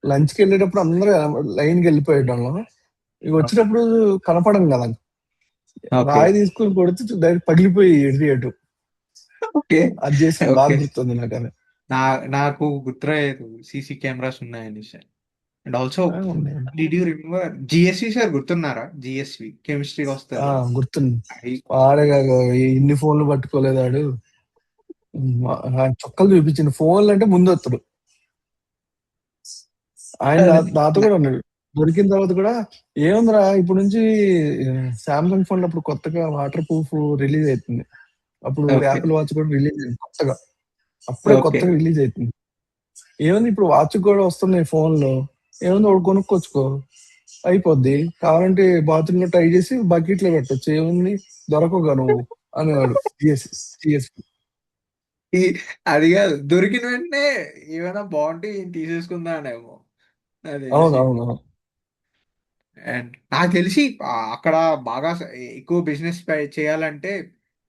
[SPEAKER 1] లంచ్ కి వెళ్ళేటప్పుడు అందరూ లైన్ కి వెళ్ళిపోయేటోళ్ళం. ఇక
[SPEAKER 2] ఓకే.
[SPEAKER 1] వచ్చేటప్పుడు కనపడం కదా,
[SPEAKER 2] ఓకే.
[SPEAKER 1] రాయి తీసుకుని కొడితే డైరెక్ట్ పగిలిపోయి ఎటు అటు.
[SPEAKER 2] ఓకే.
[SPEAKER 1] అది చేసాం, బాగా
[SPEAKER 2] ఓకే.
[SPEAKER 1] గుర్తుంది నాకు అది.
[SPEAKER 2] నా నాకు గుర్తురాలేదు సీసీ కెమెరాస్ ఉన్నాయనేసి. అండ్ ఆల్సో
[SPEAKER 1] ఉన్నాయి.
[SPEAKER 2] Did you remember GSV sir గుర్తున్నారా? జిఎస్వి కెమిస్ట్రీ వస్తారు.
[SPEAKER 1] గుర్తుంది.
[SPEAKER 2] అయి-
[SPEAKER 1] వాడే కాదు, ఇన్ని ఫోన్లు పట్టుకోలేదు వాడు. చొక్కలు చూపించింది, ఫోన్లు అంటే ముందు వస్తాడు. ఆయన
[SPEAKER 2] అదే.
[SPEAKER 1] నాతో
[SPEAKER 2] నా-
[SPEAKER 1] కూడా ఉన్నాడు. దొరికిన తర్వాత కూడా ఏముందిరా ఇప్పుడు నుంచి సామ్సంగ్ ఫోన్ అప్పుడు కొత్తగా వాటర్ ప్రూఫ్ రిలీజ్ అవుతుంది. అప్పుడు
[SPEAKER 2] ఓకే.
[SPEAKER 1] యాపిల్ వాచ్ కూడా రిలీజ్ అయింది కొత్తగా. అప్పుడే
[SPEAKER 2] ఓకే.
[SPEAKER 1] కొత్తగా రిలీజ్ అవుతుంది. ఏముంది ఇప్పుడు వాచ్ కూడా వస్తున్నాయి ఫోన్లు. ఏముంది ఒకటి కొనుక్కొచ్చుకో, అయిపోద్ది. కావాలంటే బాత్రూమ్ లో ట్రై చేసి బకెట్ లో పెట్టొచ్చు, ఏముంది దొరకవుగా నువ్వు అనేవాడు. జిఎస్
[SPEAKER 2] ఈ అది కాదు, దొరికిన వెంటనే ఏమైనా బాగుంటే ఈయన తీసేసుకుందానేమో నాకు
[SPEAKER 1] అవును
[SPEAKER 2] తెలిసి.
[SPEAKER 1] అవును అవును.
[SPEAKER 2] అండ్ నాకు తెలిసి అక్కడ బాగా ఎక్కువ బిజినెస్ చేయాలంటే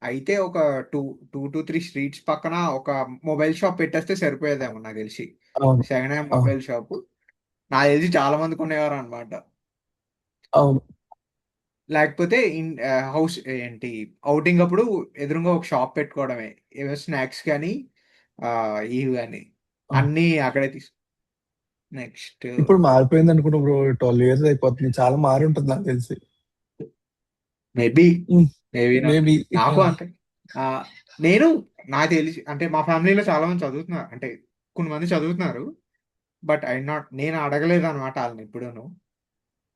[SPEAKER 2] అయితే ఒక టూ 2 to 3 స్ట్రీట్స్ పక్కన ఒక మొబైల్ షాప్ పెట్టేస్తే సరిపోయేదేమో నాకు తెలిసి.
[SPEAKER 1] అవును
[SPEAKER 2] సెకండ్ హ్యాండ్
[SPEAKER 1] అవును
[SPEAKER 2] మొబైల్ షాప్ నాకు తెలిసి చాలా మంది కొనేవారు అనమాట.
[SPEAKER 1] అవును.
[SPEAKER 2] లేకపోతే హౌస్ ఏంటి ఔటింగ్ అప్పుడు ఎదురుగా ఒక షాప్ పెట్టుకోవడమే. ఏవో స్నాక్స్ కానీ ఆ, ఇవి కానీ
[SPEAKER 1] అవును.
[SPEAKER 2] అన్నీ అక్కడే నెక్స్ట్
[SPEAKER 1] ఇప్పుడు మారిపోయింది అనుకుంటా బ్రో, 12 years అయిపోతుంది, చాలా మారి ఉంటుంది నాకు తెలిసి.
[SPEAKER 2] Maybe maybe not.
[SPEAKER 1] మేబీ.
[SPEAKER 2] నాకు అంతే. ఆ, నేను నాకు తెలిసి అంటే మా ఫ్యామిలీలో చాలా మంది చదువుతున్నారు, అంటే కొన్ని మంది చదువుతున్నారు. బట్ నేను అడగలేదు అనమాట వాళ్ళని ఎప్పుడూను.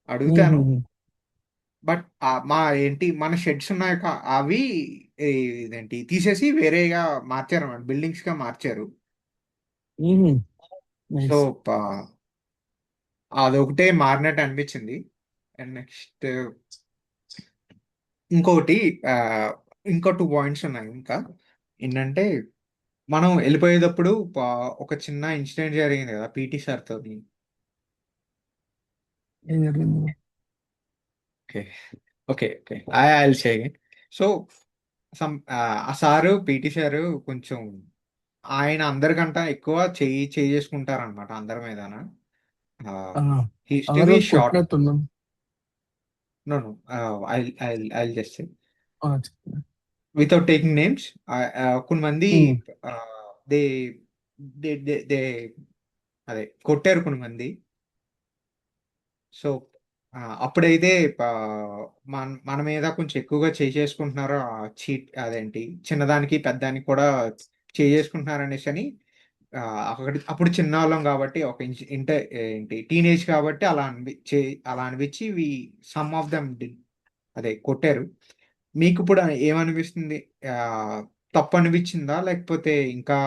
[SPEAKER 2] అడుగుతాను. బట్ మా ఏంటి మన షెడ్స్ ఉన్నాయి అవి ఇదేంటి తీసేసి వేరేగా మార్చారు అన్నమాట, బిల్డింగ్స్ గా మార్చారు. So
[SPEAKER 1] nice.
[SPEAKER 2] అదొకటే మారినట్టు అనిపించింది. అండ్ నెక్స్ట్ ఇంకొకటి ఆ, ఇంకా 2 పాయింట్స్ ఉన్నాయి ఇంకా. ఏంటంటే మనం వెళ్ళిపోయేటప్పుడు ఒక చిన్న ఇన్సిడెంట్ జరిగింది కదా పీటీ సార్ తోని.
[SPEAKER 1] ఏం జరిగింది?
[SPEAKER 2] Okay. Okay. Okay. I say so ఆ సారు పీటీ సారు కొంచెం ఆయన అందరికంట ఎక్కువ చేయి చేసుకుంటారనమాట అందరి మీదన.
[SPEAKER 1] ఆ,
[SPEAKER 2] హీస్
[SPEAKER 1] ఆ
[SPEAKER 2] టు బి
[SPEAKER 1] రోజు
[SPEAKER 2] షార్ట్.
[SPEAKER 1] కొట్టినట్టున్నాం.
[SPEAKER 2] No no I'll just say
[SPEAKER 1] చెప్పండి.
[SPEAKER 2] Without taking names. కొంతమంది
[SPEAKER 1] um,
[SPEAKER 2] they they they they అదే కొట్టారు కొంతమంది. సో అప్పుడైతే మన మీద కొంచెం ఎక్కువగా చేసుకుంటున్నారు. చీట్ అదేంటి చిన్నదానికి పెద్దానికి కూడా చేసుకుంటున్నారు అనేసని అప్పుడు చిన్నవాళ్ళం కాబట్టి ఒక ఏంటి టీనేజ్ కాబట్టి అలా అనిపించి సమ్ ఆఫ్ దెమ్ అదే కొట్టారు. మీకిప్పుడు ఏమనిపిస్తుంది? తప్పు అనిపించిందా? లేకపోతే ఇంకా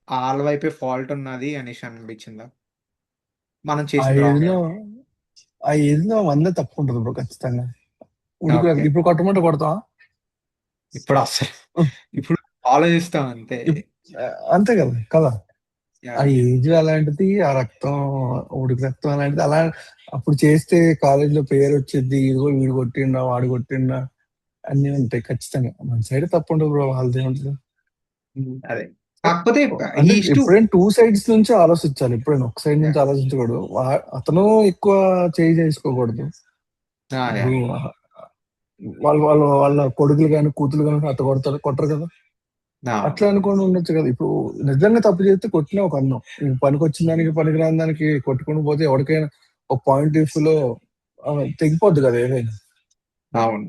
[SPEAKER 2] ఆళ్ళ వైపే ఫాల్ట్ ఉన్నది అనేసి అనిపించిందా? మనం
[SPEAKER 1] ఆ
[SPEAKER 2] చేసింది
[SPEAKER 1] ఏజ్
[SPEAKER 2] రాంగ్
[SPEAKER 1] లో
[SPEAKER 2] అని.
[SPEAKER 1] ఆ ఏజ్ లో వంద తప్పు ఉంటుంది బ్రో, ఖచ్చితంగా.
[SPEAKER 2] ఓకే.
[SPEAKER 1] ఇప్పుడు కొట్టమంటే కొడతావా?
[SPEAKER 2] ఇప్పుడు అస్సలు ఇప్పుడు ఆలోచిస్తాం అంతే.
[SPEAKER 1] ఇప్- అంతే కదా కదా. ఆ
[SPEAKER 2] యాహ్!
[SPEAKER 1] ఏజ్ అలాంటిది, ఆ రక్తం, ఉడికి రక్తం అలాంటిది. అలా అప్పుడు చేస్తే కాలేజ్ లో పేరు వచ్చింది, ఇదిగో వీడు కొట్టిండా వాడు కొట్టిండా అన్ని ఉంటాయి ఖచ్చితంగా. మన సైడ్ తప్పు ఉండదు బ్రో, వాళ్ళది ఉంటుంది.
[SPEAKER 2] అదే. కాకపోతే హి
[SPEAKER 1] అంటే
[SPEAKER 2] యూజ్డ్ టు
[SPEAKER 1] ఎప్పుడైనా టూ సైడ్స్ నుంచి ఆలోచించాలి, ఎప్పుడైనా ఒక సైడ్ నుంచి
[SPEAKER 2] యాహ్!
[SPEAKER 1] ఆలోచించకూడదు. అతను ఎక్కువ చేసుకోకూడదు. ఇప్పుడు
[SPEAKER 2] యాహ్!
[SPEAKER 1] వాళ్ళ కొడుకులు కానీ కూతురు కానీ అత్త కొడతారు కొట్టరు కదా.
[SPEAKER 2] ఆ!
[SPEAKER 1] అట్లా అనుకోని ఉండొచ్చు కదా. ఇప్పుడు నిజంగా తప్పు చేస్తే కొట్టినా ఒక అన్నం, పనికి వచ్చిన దానికి పనికి రాని దానికి కొట్టుకుని పోతే ఎవరికైనా ఒక పాయింట్ ఆఫ్ లో తెగిపోద్ది కదా ఏదైనా.
[SPEAKER 2] అవును.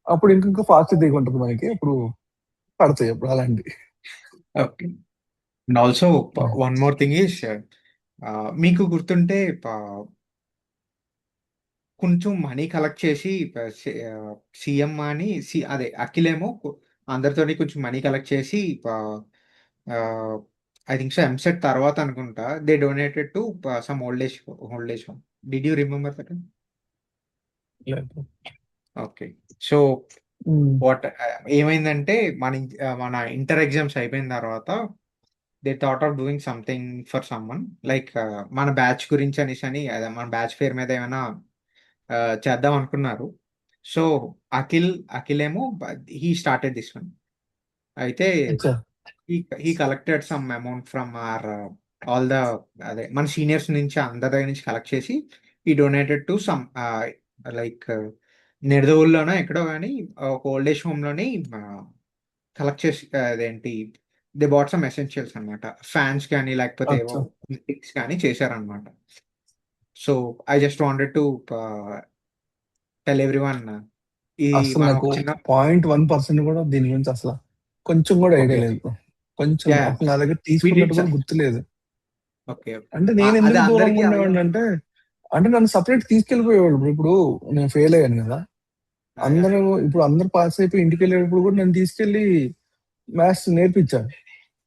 [SPEAKER 1] అప్పుడు ఇంకొక ఫాస్ట్ దిగుంటది మనకి, అప్పుడు పడతాయి అప్పుడు అలాంటి.
[SPEAKER 2] Okay. And also one more thing is మీకు గుర్తుంటే కొంచెం మనీ కలెక్ట్ చేసి సీఎం అని అదే అఖిలేమో అందరితోని కొంచెం మనీ కలెక్ట్ చేసి ఆహ్, ఐ థింక్ సో ఎంసెట్ తర్వాత అనుకుంటా. They donated to some old age home. Did you remember that? Okay. So ఏమైందంటే మన ఇంటర్ ఎగ్జామ్స్ అయిపోయిన తర్వాత they thought of doing something for someone like మన బ్యాచ్ గురించి అనేసని అదే మన బ్యాచ్ పేరు మీద ఏమైనా చేద్దాం అనుకున్నారు. సో, అఖిల్ ఏమో హి స్టార్టెడ్ దిస్ వన్. అయితే
[SPEAKER 1] అచ్చా.
[SPEAKER 2] He collected some amount from all the అదే మన సీనియర్స్ నుంచి అందరి దగ్గర నుంచి కలెక్ట్ చేసి he donated to some like నిడదవోలులోనో ఎక్కడో గాని ఒక ఓల్డ్ ఏజ్ హోమ్‌లోని కలెక్ట్ చేసి అదేంటి దే బాట్ సమ్ ఎసెన్షియల్స్ అన్నమాట. ఫ్యాన్స్ గాని లేకపోతే ఏవో
[SPEAKER 1] అచ్చా.
[SPEAKER 2] థింగ్స్ గాని చేశారన్నమాట. So, I just wanted to ah, tell everyone ఇది
[SPEAKER 1] అసలు
[SPEAKER 2] మనం
[SPEAKER 1] నాకు
[SPEAKER 2] ఒక చిన్న
[SPEAKER 1] 0.1% కూడా దీని గురించి అసలు కొంచెం కూడా ఐడియా
[SPEAKER 2] ఓకే.
[SPEAKER 1] లేదు bro. కొంచెం
[SPEAKER 2] యాహ్!
[SPEAKER 1] అసలు నా దగ్గర
[SPEAKER 2] వి డిడ్
[SPEAKER 1] తీసుకున్నట్టు కూడా
[SPEAKER 2] సమ్
[SPEAKER 1] గుర్తులేదు.
[SPEAKER 2] ఓకే. ఓకే.
[SPEAKER 1] అంటే నేను ఎందుకు
[SPEAKER 2] అది
[SPEAKER 1] దూరంగా
[SPEAKER 2] అందరికి అలాగే
[SPEAKER 1] ఉండేవాడిని అంటే, అంటే నన్ను సపరేట్ తీసుకెళ్ళిపోయేవాళ్ళు bro. ఇప్పుడు నేను ఫెయిల్ అయ్యాను కదా.
[SPEAKER 2] యాహ్!
[SPEAKER 1] అందరూ పాస్ అయిపోయి ఇంటికి వెళ్ళేటప్పుడు కూడా నన్ను తీసుకెళ్లి మ్యాథ్స్ నేర్పించారు.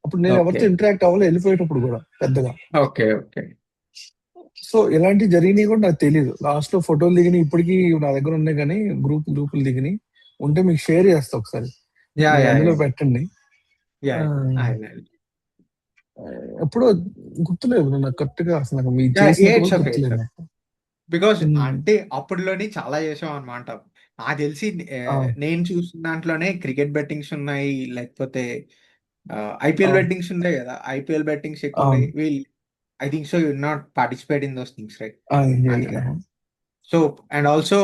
[SPEAKER 1] అప్పుడు నేను
[SPEAKER 2] ఓకే.
[SPEAKER 1] ఎవరితో ఇంటరాక్ట్ అవ్వలే వెళ్ళిపోయేటప్పుడు కూడా పెద్దగా.
[SPEAKER 2] ఓకే. ఓకే.
[SPEAKER 1] సో ఇలాంటివి జరిగినాయి కూడా నాకు తెలీదు. లాస్ట్ లో ఫోటోలు దిగినాయి ఇప్పటికీ నా దగ్గర ఉన్నాయి, కానీ గ్రూపులు దిగినాయి ఉంటే మీకు షేర్ చేస్తా ఒకసారి.
[SPEAKER 2] యాహ్!
[SPEAKER 1] మీరు
[SPEAKER 2] యాహ్!
[SPEAKER 1] అందులో
[SPEAKER 2] యాహ్!
[SPEAKER 1] పెట్టండి. ఆ,
[SPEAKER 2] యాహ్! I will.
[SPEAKER 1] ఎప్పుడో గుర్తులేదు నాకు కరెక్ట్‌గా, అసలు నాకు మీరు
[SPEAKER 2] యాహ్!
[SPEAKER 1] చేసినట్టు
[SPEAKER 2] ఇట్స్
[SPEAKER 1] కూడా
[SPEAKER 2] ఓకే. ఇట్స్
[SPEAKER 1] గుర్తులేదు
[SPEAKER 2] ఓకే.
[SPEAKER 1] నాకు.
[SPEAKER 2] బికాజ్
[SPEAKER 1] హ్మ్.
[SPEAKER 2] అంటే అప్పట్లోనే చాలా చేసామన్నమాట. నాకు తెలిసి
[SPEAKER 1] ఆ!
[SPEAKER 2] నేను చూసిన దాంట్లోనే క్రికెట్ బెట్టింగ్స్ ఉన్నాయి. లేకపోతే ఐపీఎల్
[SPEAKER 1] అవును.
[SPEAKER 2] బెట్టింగ్స్ ఉంటాయి గదా! ఐపీఎల్ బెట్టింగ్స్ ఎక్కువుంటాయి.
[SPEAKER 1] అవును.
[SPEAKER 2] I think so you will not participate in those things right?
[SPEAKER 1] ఆ! ఏం
[SPEAKER 2] అందుకే.
[SPEAKER 1] చేయలేదు.
[SPEAKER 2] So and also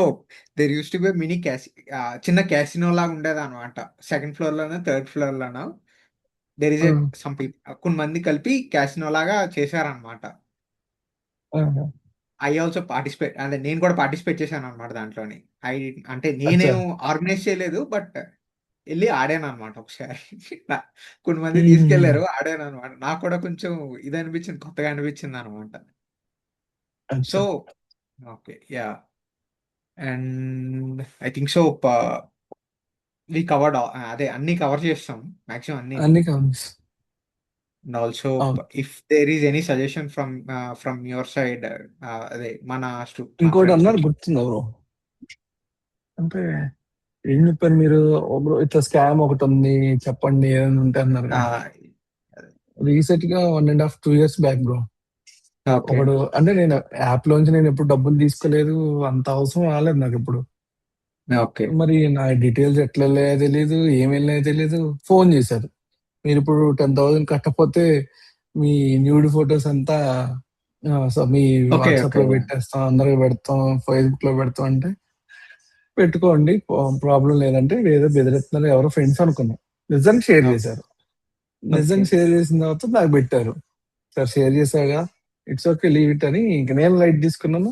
[SPEAKER 2] there used to be చిన్న క్యాసినో లాగా ఉండేదన్నమాట. సెకండ్ ఫ్లోర్‌లోనో, థర్డ్ ఫ్లోర్‌లోనో దేర్ ఈస్
[SPEAKER 1] ఆ!
[SPEAKER 2] సమ్ కొంతమంది కలిపి క్యాసినో లాగా చేశారన్నమాట.
[SPEAKER 1] ఆహా!
[SPEAKER 2] ఐ ఆల్సో పార్టిసిపేట్ అదే నేను కూడా పార్టిసిపేట్ చేశానన్నమాట దాంట్లోని. ఐ అంటే
[SPEAKER 1] అచ్చా!
[SPEAKER 2] నేనేం ఆర్గనైజ్ చేయలేదు. బట్ ఎళ్లి ఆడానన్నమాట ఒకసారి. న కొంతమంది
[SPEAKER 1] హుహుహు.
[SPEAKER 2] తీసుకెళ్లారు. ఆడానన్నమాట. నాకు కూడా కొంచెం ఇదనిపించింది. కొత్తగా అనిపించిందన్నమాట. సో
[SPEAKER 1] అచ్చా!
[SPEAKER 2] Okay. Yeah! And I think so we covered అదే అన్నీ కవర్ చేసాం. మాక్సిమం అన్నీని.
[SPEAKER 1] అన్నీ కవనిస్
[SPEAKER 2] అండ్ ఆల్సో
[SPEAKER 1] అవును.
[SPEAKER 2] If there is any suggestion from your side అదే మన
[SPEAKER 1] ఇంకోటి
[SPEAKER 2] ఫ్రెండ్స్
[SPEAKER 1] అన్నారు
[SPEAKER 2] నుంచి.
[SPEAKER 1] గుర్తుందా బ్రో? అంటే ఏం చెప్పారు మీరు? బ్రో ఇట్లా స్కామ్ ఒకటుంది చెప్పండి ఏదైనా ఉంటే అన్నారు కదా.
[SPEAKER 2] ఆహ్,
[SPEAKER 1] రీసెంట్‌గా 1 ½ 2 ఇయర్స్ బ్యాక్ బ్రో.
[SPEAKER 2] ఓకే.
[SPEAKER 1] ఒకడు అంటే నేను యాప్‌లోంచి నేనెప్పుడు డబ్బులు తీసుకోలేదు. అంత అవసరం రాలేదు నాకెప్పుడు.
[SPEAKER 2] ఓకే.
[SPEAKER 1] మరి నా డీటెయిల్స్ ఎట్లెళ్ళాయో తెలీదు, ఏమెళ్ళాయో తెలీదు. ఫోను చేశారు. మీరిప్పుడు 10,000 కట్టకపోతే మీ న్యూడ్ ఫోటోస్ అంతా మీ
[SPEAKER 2] ఓకే. ఓకే.
[SPEAKER 1] వాట్సాప్‌లో పెట్టేస్తాం, అందరికి పెడతాం, ఫేస్‌బుక్‌లో పెడతాం అంటే, పెట్టుకోండి ప్రాబ్లం లేదంటే ఏదో బెదిరిస్తున్నారు ఎవరో ఫ్రెండ్స్ అనుకున్నాం. నిజంగా షేర్
[SPEAKER 2] ఓకే.
[SPEAKER 1] చేశారు.
[SPEAKER 2] ఓకే.
[SPEAKER 1] నిజంగా షేర్ చేసిన తర్వాత నాకు పెట్టారు. సార్ షేర్ చేశాగా, ఇట్స్ ఓకే లీవ్ ఇట్ అని ఇంక నేను లైట్ తీసుకున్నాను.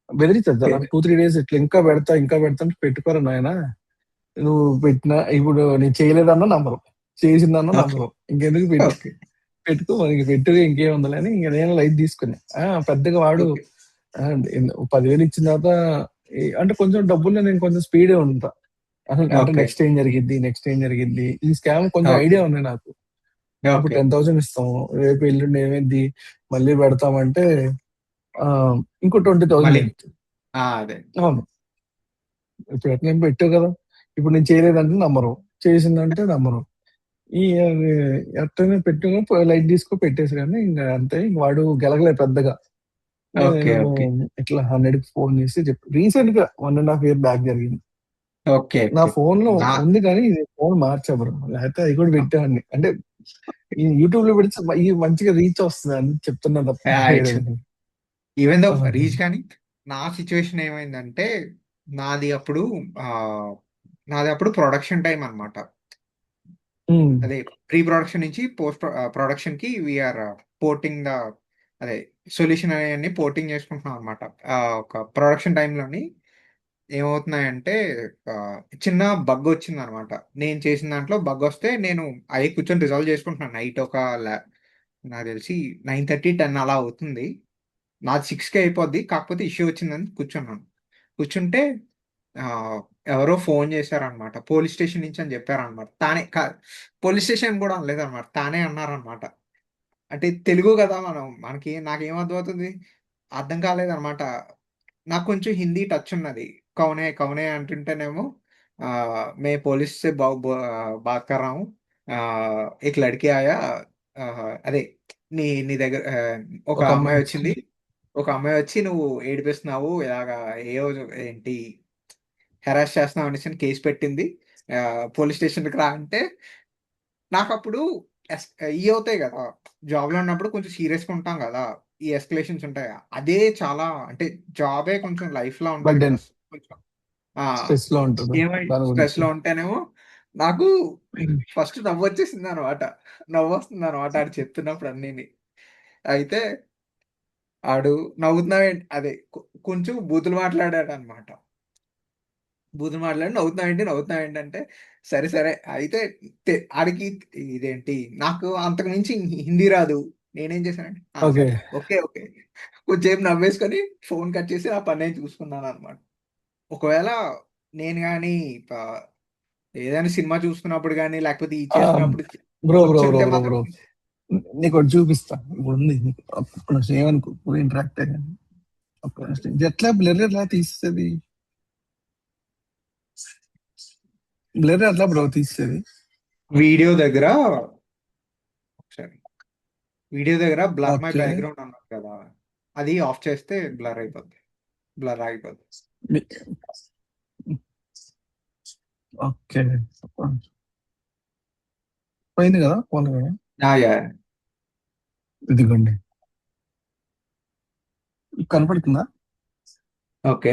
[SPEAKER 1] బెదిరించారు
[SPEAKER 2] ఓకే.
[SPEAKER 1] నాకు 2, 3 డేస్ ఇట్లా ఇంకా పెడతా, ఇంకా పెడతా అంటే పెట్టుకోరా నాయనా నువ్వు పెట్టినా ఇప్పుడు నేను చేయలేదన్నా నమ్మరు. చేసిందన్నా
[SPEAKER 2] ఓకే.
[SPEAKER 1] నమ్మరు. ఇంకెందుకు
[SPEAKER 2] ఓకే.
[SPEAKER 1] పెట్టుకో మరి పెట్టు ఇంకేముందిలే అని ఇంక నేను లైట్ తీసుకున్నా. పెద్దగా వాడు
[SPEAKER 2] ఓకే.
[SPEAKER 1] 10,000 ఇచ్చిన తర్వాత అంటే కొంచెం డబ్బుల్లో నేను కొంచెం స్పీడే ఉంటా. అంటే
[SPEAKER 2] ఓకే.
[SPEAKER 1] నెక్స్ట్ ఏం జరిగిద్ది? నెక్స్ట్ ఏం జరిగిద్ది? ఈ స్కామ్ కొంచెం
[SPEAKER 2] ఓకే.
[SPEAKER 1] ఐడియా ఉంది నాకు. ఇప్పుడు
[SPEAKER 2] ఓకే.
[SPEAKER 1] 10,000 ఇస్తాము. రేపు ఎల్లుండి ఏమైద్ది? మళ్ళీ పెడతామంటే ఇంకో 20,000
[SPEAKER 2] మళ్ళీ
[SPEAKER 1] అయిద్ది.
[SPEAKER 2] అదే.
[SPEAKER 1] అవును. ఇప్పుడు ఎట్లైనా పెట్టావు కదా! ఇప్పుడు నేను చేయలేదంటే నమ్మరు. చేసిందంటే నమ్మరు. ఈ అది ఎట్టైనా పెట్టాను లైట్ తీసుకో పెట్టేసాను గానీ ఇంక అంతే. ఇంక వాడు గెలగలే పెద్దగా.
[SPEAKER 2] ఓకే.
[SPEAKER 1] నేను
[SPEAKER 2] ఓకే.
[SPEAKER 1] ఇట్లా 100కి ఫోన్ చేసి రీసెంట్‌గా 1 ½ ఇయర్ బ్యాక్ జరిగింది.
[SPEAKER 2] ఓకే.
[SPEAKER 1] నా
[SPEAKER 2] ఓకే.
[SPEAKER 1] ఫోన్‌లో
[SPEAKER 2] నా
[SPEAKER 1] ఉంది కానీ ఫోన్ మార్చా బ్రో. లేకపోతే అది కూడా పెట్టేవాడిని. అంటే ఈ యూట్యూబ్‌లో పెడితే ఈ మంచిగా రీచ్ వస్తది అని చెప్తున్నా తప్ప
[SPEAKER 2] ఇట్స్
[SPEAKER 1] వేరేది.
[SPEAKER 2] ఈవెన్ దో
[SPEAKER 1] ఆహా!
[SPEAKER 2] రీచ్ కానీ నా సిచ్యువేషన్ ఏమైందంటే నాది అప్పుడు ఆహ్, నాది అప్పుడు ప్రొడక్షన్ టైమ్ అన్నమాట.
[SPEAKER 1] హ్మ్.
[SPEAKER 2] అదే ప్రీ ప్రొడక్షన్ నుంచి ప్రొడక్షన్‌కి వీఆర్ పోర్టింగ్ అదే సొల్యూషన్ అయన్నీ పోర్టింగ్ చేసుకుంటున్నాం అన్నమాట. ఒక ప్రొడక్షన్ టైమ్‌లోని ఏమవుతున్నాయంటే చిన్న బగ్ వచ్చిందనమాట. నేను చేసిన దాంట్లో బగ్గొస్తే నేను అయి కూర్చొని రిజాల్వ్ చేసుకుంటున్నాను. నైట్ ఒక ల నాకు తెలిసి 9:30, 10 అలా అవుతుంది. నాది 6కే అయిపోద్ది. కాకపోతే ఇష్యూ వచ్చిందని కూర్చున్నాను. కూర్చుంటే ఎవరో ఫోను చేశారనమాట. పోలీస్ స్టేషన్ నుంచి అని చెప్పారనమాట. పోలీస్ స్టేషన్ కూడా అనలేదనమాట. తానే అన్నారనమాట. అంటే తెలుగు గదా! నాకేం అర్థమవుతుంది? అర్థం కాలేదనమాట. నాకు కొంచెం హిందీ టచ్ ఉన్నది. కౌనే కౌనే అంటుంటేనేమో मैं पुलिस से बात कर रहा हूँ. एक लड़की आया అదే నీ దగ్గర ఒక
[SPEAKER 1] ఒక అమ్మాయి వచ్చి
[SPEAKER 2] అమ్మాయొచ్చింది. ఒక అమ్మాయొచ్చి నువ్వు ఏడిపిస్తున్నావు. ఇలాగా ఏవో ఏంటి హెరాస్ చేస్తున్నావు అనేసని కేస్ పెట్టింది. పోలీస్ స్టేషన్‌కి రా అంటే నాకప్పుడు ఇయ్యవుతాయి గదా! జాబ్‌లో ఉన్నప్పుడు కొంచెం సీరియస్‌గా ఉంటాం గదా! ఈ ఎస్కలేషన్స్ ఉంటాయి. అదే చాలా అంటే జాబే కొంచెం లైఫ్‌లా ఉంటది గదా!
[SPEAKER 1] బర్డెన్
[SPEAKER 2] కొంచెం ఆ!
[SPEAKER 1] స్ట్రెస్‌లో ఉంటది. దాని గురించి.
[SPEAKER 2] స్ట్రెస్‌లో ఉంటేనేమో నాకు ఫస్ట్ నవ్వొచ్చేసిందనమాట. నవ్వొస్తుందనమాట ఆడు చెప్తున్నప్పుడు అన్నీని. అయితే ఆడు నవ్వుతున్నావేంటి అదే కొంచెం బూతులు మాట్లాడాడనమాట. బూతులు మాట్లాడి నవ్వుతున్నావేంటి? నవ్వుతున్నావేంటి? అంటే సరే, సరే. అయితే ఆడికి ఇదేంటి నాకు అంతకు మించి హిందీ రాదు. నేనేం చేశానంటే,
[SPEAKER 1] ఓకే.
[SPEAKER 2] సరే. ఓకే. ఓకే. కొంచేపు నవ్వేసుకొని ఫోను కట్ చేసి నా పని నేను చూసుకున్నాననమాట. ఒకవేళ నేను గాని ప ఏదైనా సినిమా చూస్తున్నప్పుడు గాని, లేకపోతే ఇది
[SPEAKER 1] ఆహ్,
[SPEAKER 2] చేస్తున్నప్పుడు
[SPEAKER 1] బ్రో, బ్రో, బ్రో,
[SPEAKER 2] వచ్చుంటే
[SPEAKER 1] బ్రో,
[SPEAKER 2] మాత్రం
[SPEAKER 1] బ్రో నీకోటి చూపిస్తా. ఇప్పుడుంది. ఒక్క నిమిషం ఏమనుకో ఇప్పుడు ఇంటరాక్ట్ అయ్యాను. ఒక్క
[SPEAKER 2] ఓకే.
[SPEAKER 1] నిమిషం. ఇది ఎట్లా బ్లర్ ఎట్లా తీసేది? బ్లర్ ఎట్లా బ్రో తీసేది?
[SPEAKER 2] వీడియో దగ్గర ఒకసారి వీడియో దగ్గర బ్లర్ మై
[SPEAKER 1] ఓకే.
[SPEAKER 2] బ్యాక్‌గ్రౌండ్ అన్నారు కదా! అది ఆఫ్ చేస్తే బ్లర్ అయిపోద్ది. బ్లర్ ఆగిపోద్ది.
[SPEAKER 1] మీ ఓకే. పోయింది కదా! పోను కదా!
[SPEAKER 2] యాహ్!
[SPEAKER 1] ఇదిగోండి. కనపడుతుందా?
[SPEAKER 2] ఓకే.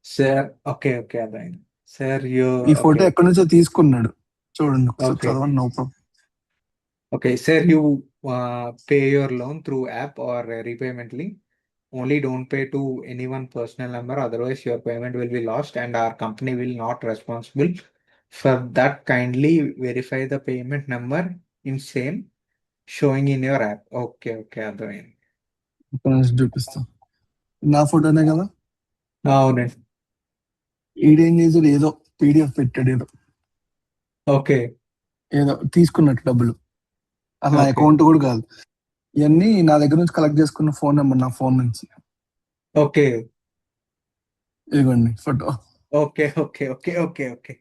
[SPEAKER 2] Sir okay. ఓకే. అర్థమైంది. సార్
[SPEAKER 1] ఈ
[SPEAKER 2] ఓకే.
[SPEAKER 1] ఫోటో ఎక్కడి నుంచో తీసుకున్నాడు. చూడండి ఒకసారి
[SPEAKER 2] ఓకే.
[SPEAKER 1] చదవండి no problem.
[SPEAKER 2] Okay. Sir pay your loan through app or repayment link. Only don't pay to anyone personal number otherwise your payment will be lost and our company will not responsible for that. Kindly verify the payment number in same sowing in your app. Okay. Okay. అర్థమైంది.
[SPEAKER 1] ఒక్క నిమిషం చూపిస్తా. నా ఫోటోనే కదా!
[SPEAKER 2] అవునండి.
[SPEAKER 1] ఈడేం చేసాడు ఏదో PDF పెట్టాడు ఏదో.
[SPEAKER 2] ఓకే.
[SPEAKER 1] ఏదో తీసుకున్నట్టు డబ్బులు. అసలు నా
[SPEAKER 2] ఓకే.
[SPEAKER 1] అకౌంట్ కూడా కాదు. ఇయన్నీ నా దగ్గర నుంచి కలెక్ట్ చేసుకున్న ఫోన్ నంబర్ నా ఫోన్ నుంచి.
[SPEAKER 2] ఓకే.
[SPEAKER 1] ఇదిగోండి photo.
[SPEAKER 2] Okay. Okay. Okay. Okay. Okay.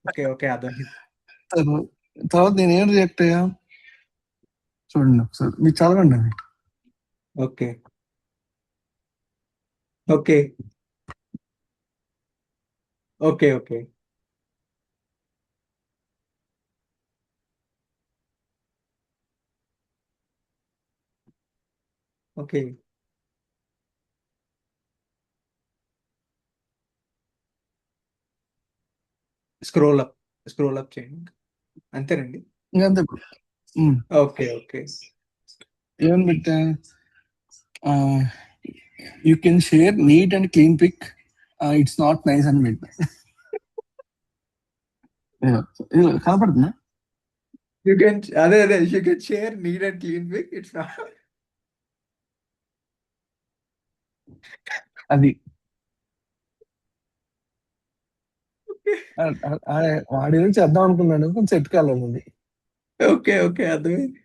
[SPEAKER 2] Okay. Okay. అర్థమైంది.
[SPEAKER 1] తర్వా తర్వాత నేనేం రియాక్ట్ అయ్యా చూడండి ఒకసారి. మీరు చదవండి అది.
[SPEAKER 2] Okay. Okay. Okay. Okay. Okay. Scroll up చేయండి, అంతేనండి.
[SPEAKER 1] ఇంకంతే.
[SPEAKER 2] Okay, okay.
[SPEAKER 1] ఏమని పెట్టా, you can share neat and clean pic, it's not nice అని పెట్టా. కనపడుతుందా?
[SPEAKER 2] అదే you can share neat and clean pic, it's
[SPEAKER 1] అది వాడి నుంచి చేద్దాం అనుకున్నాను, కొంచెం సెట్ కాలేదు అది.
[SPEAKER 2] ఓకే, ఓకే, అర్థమైంది.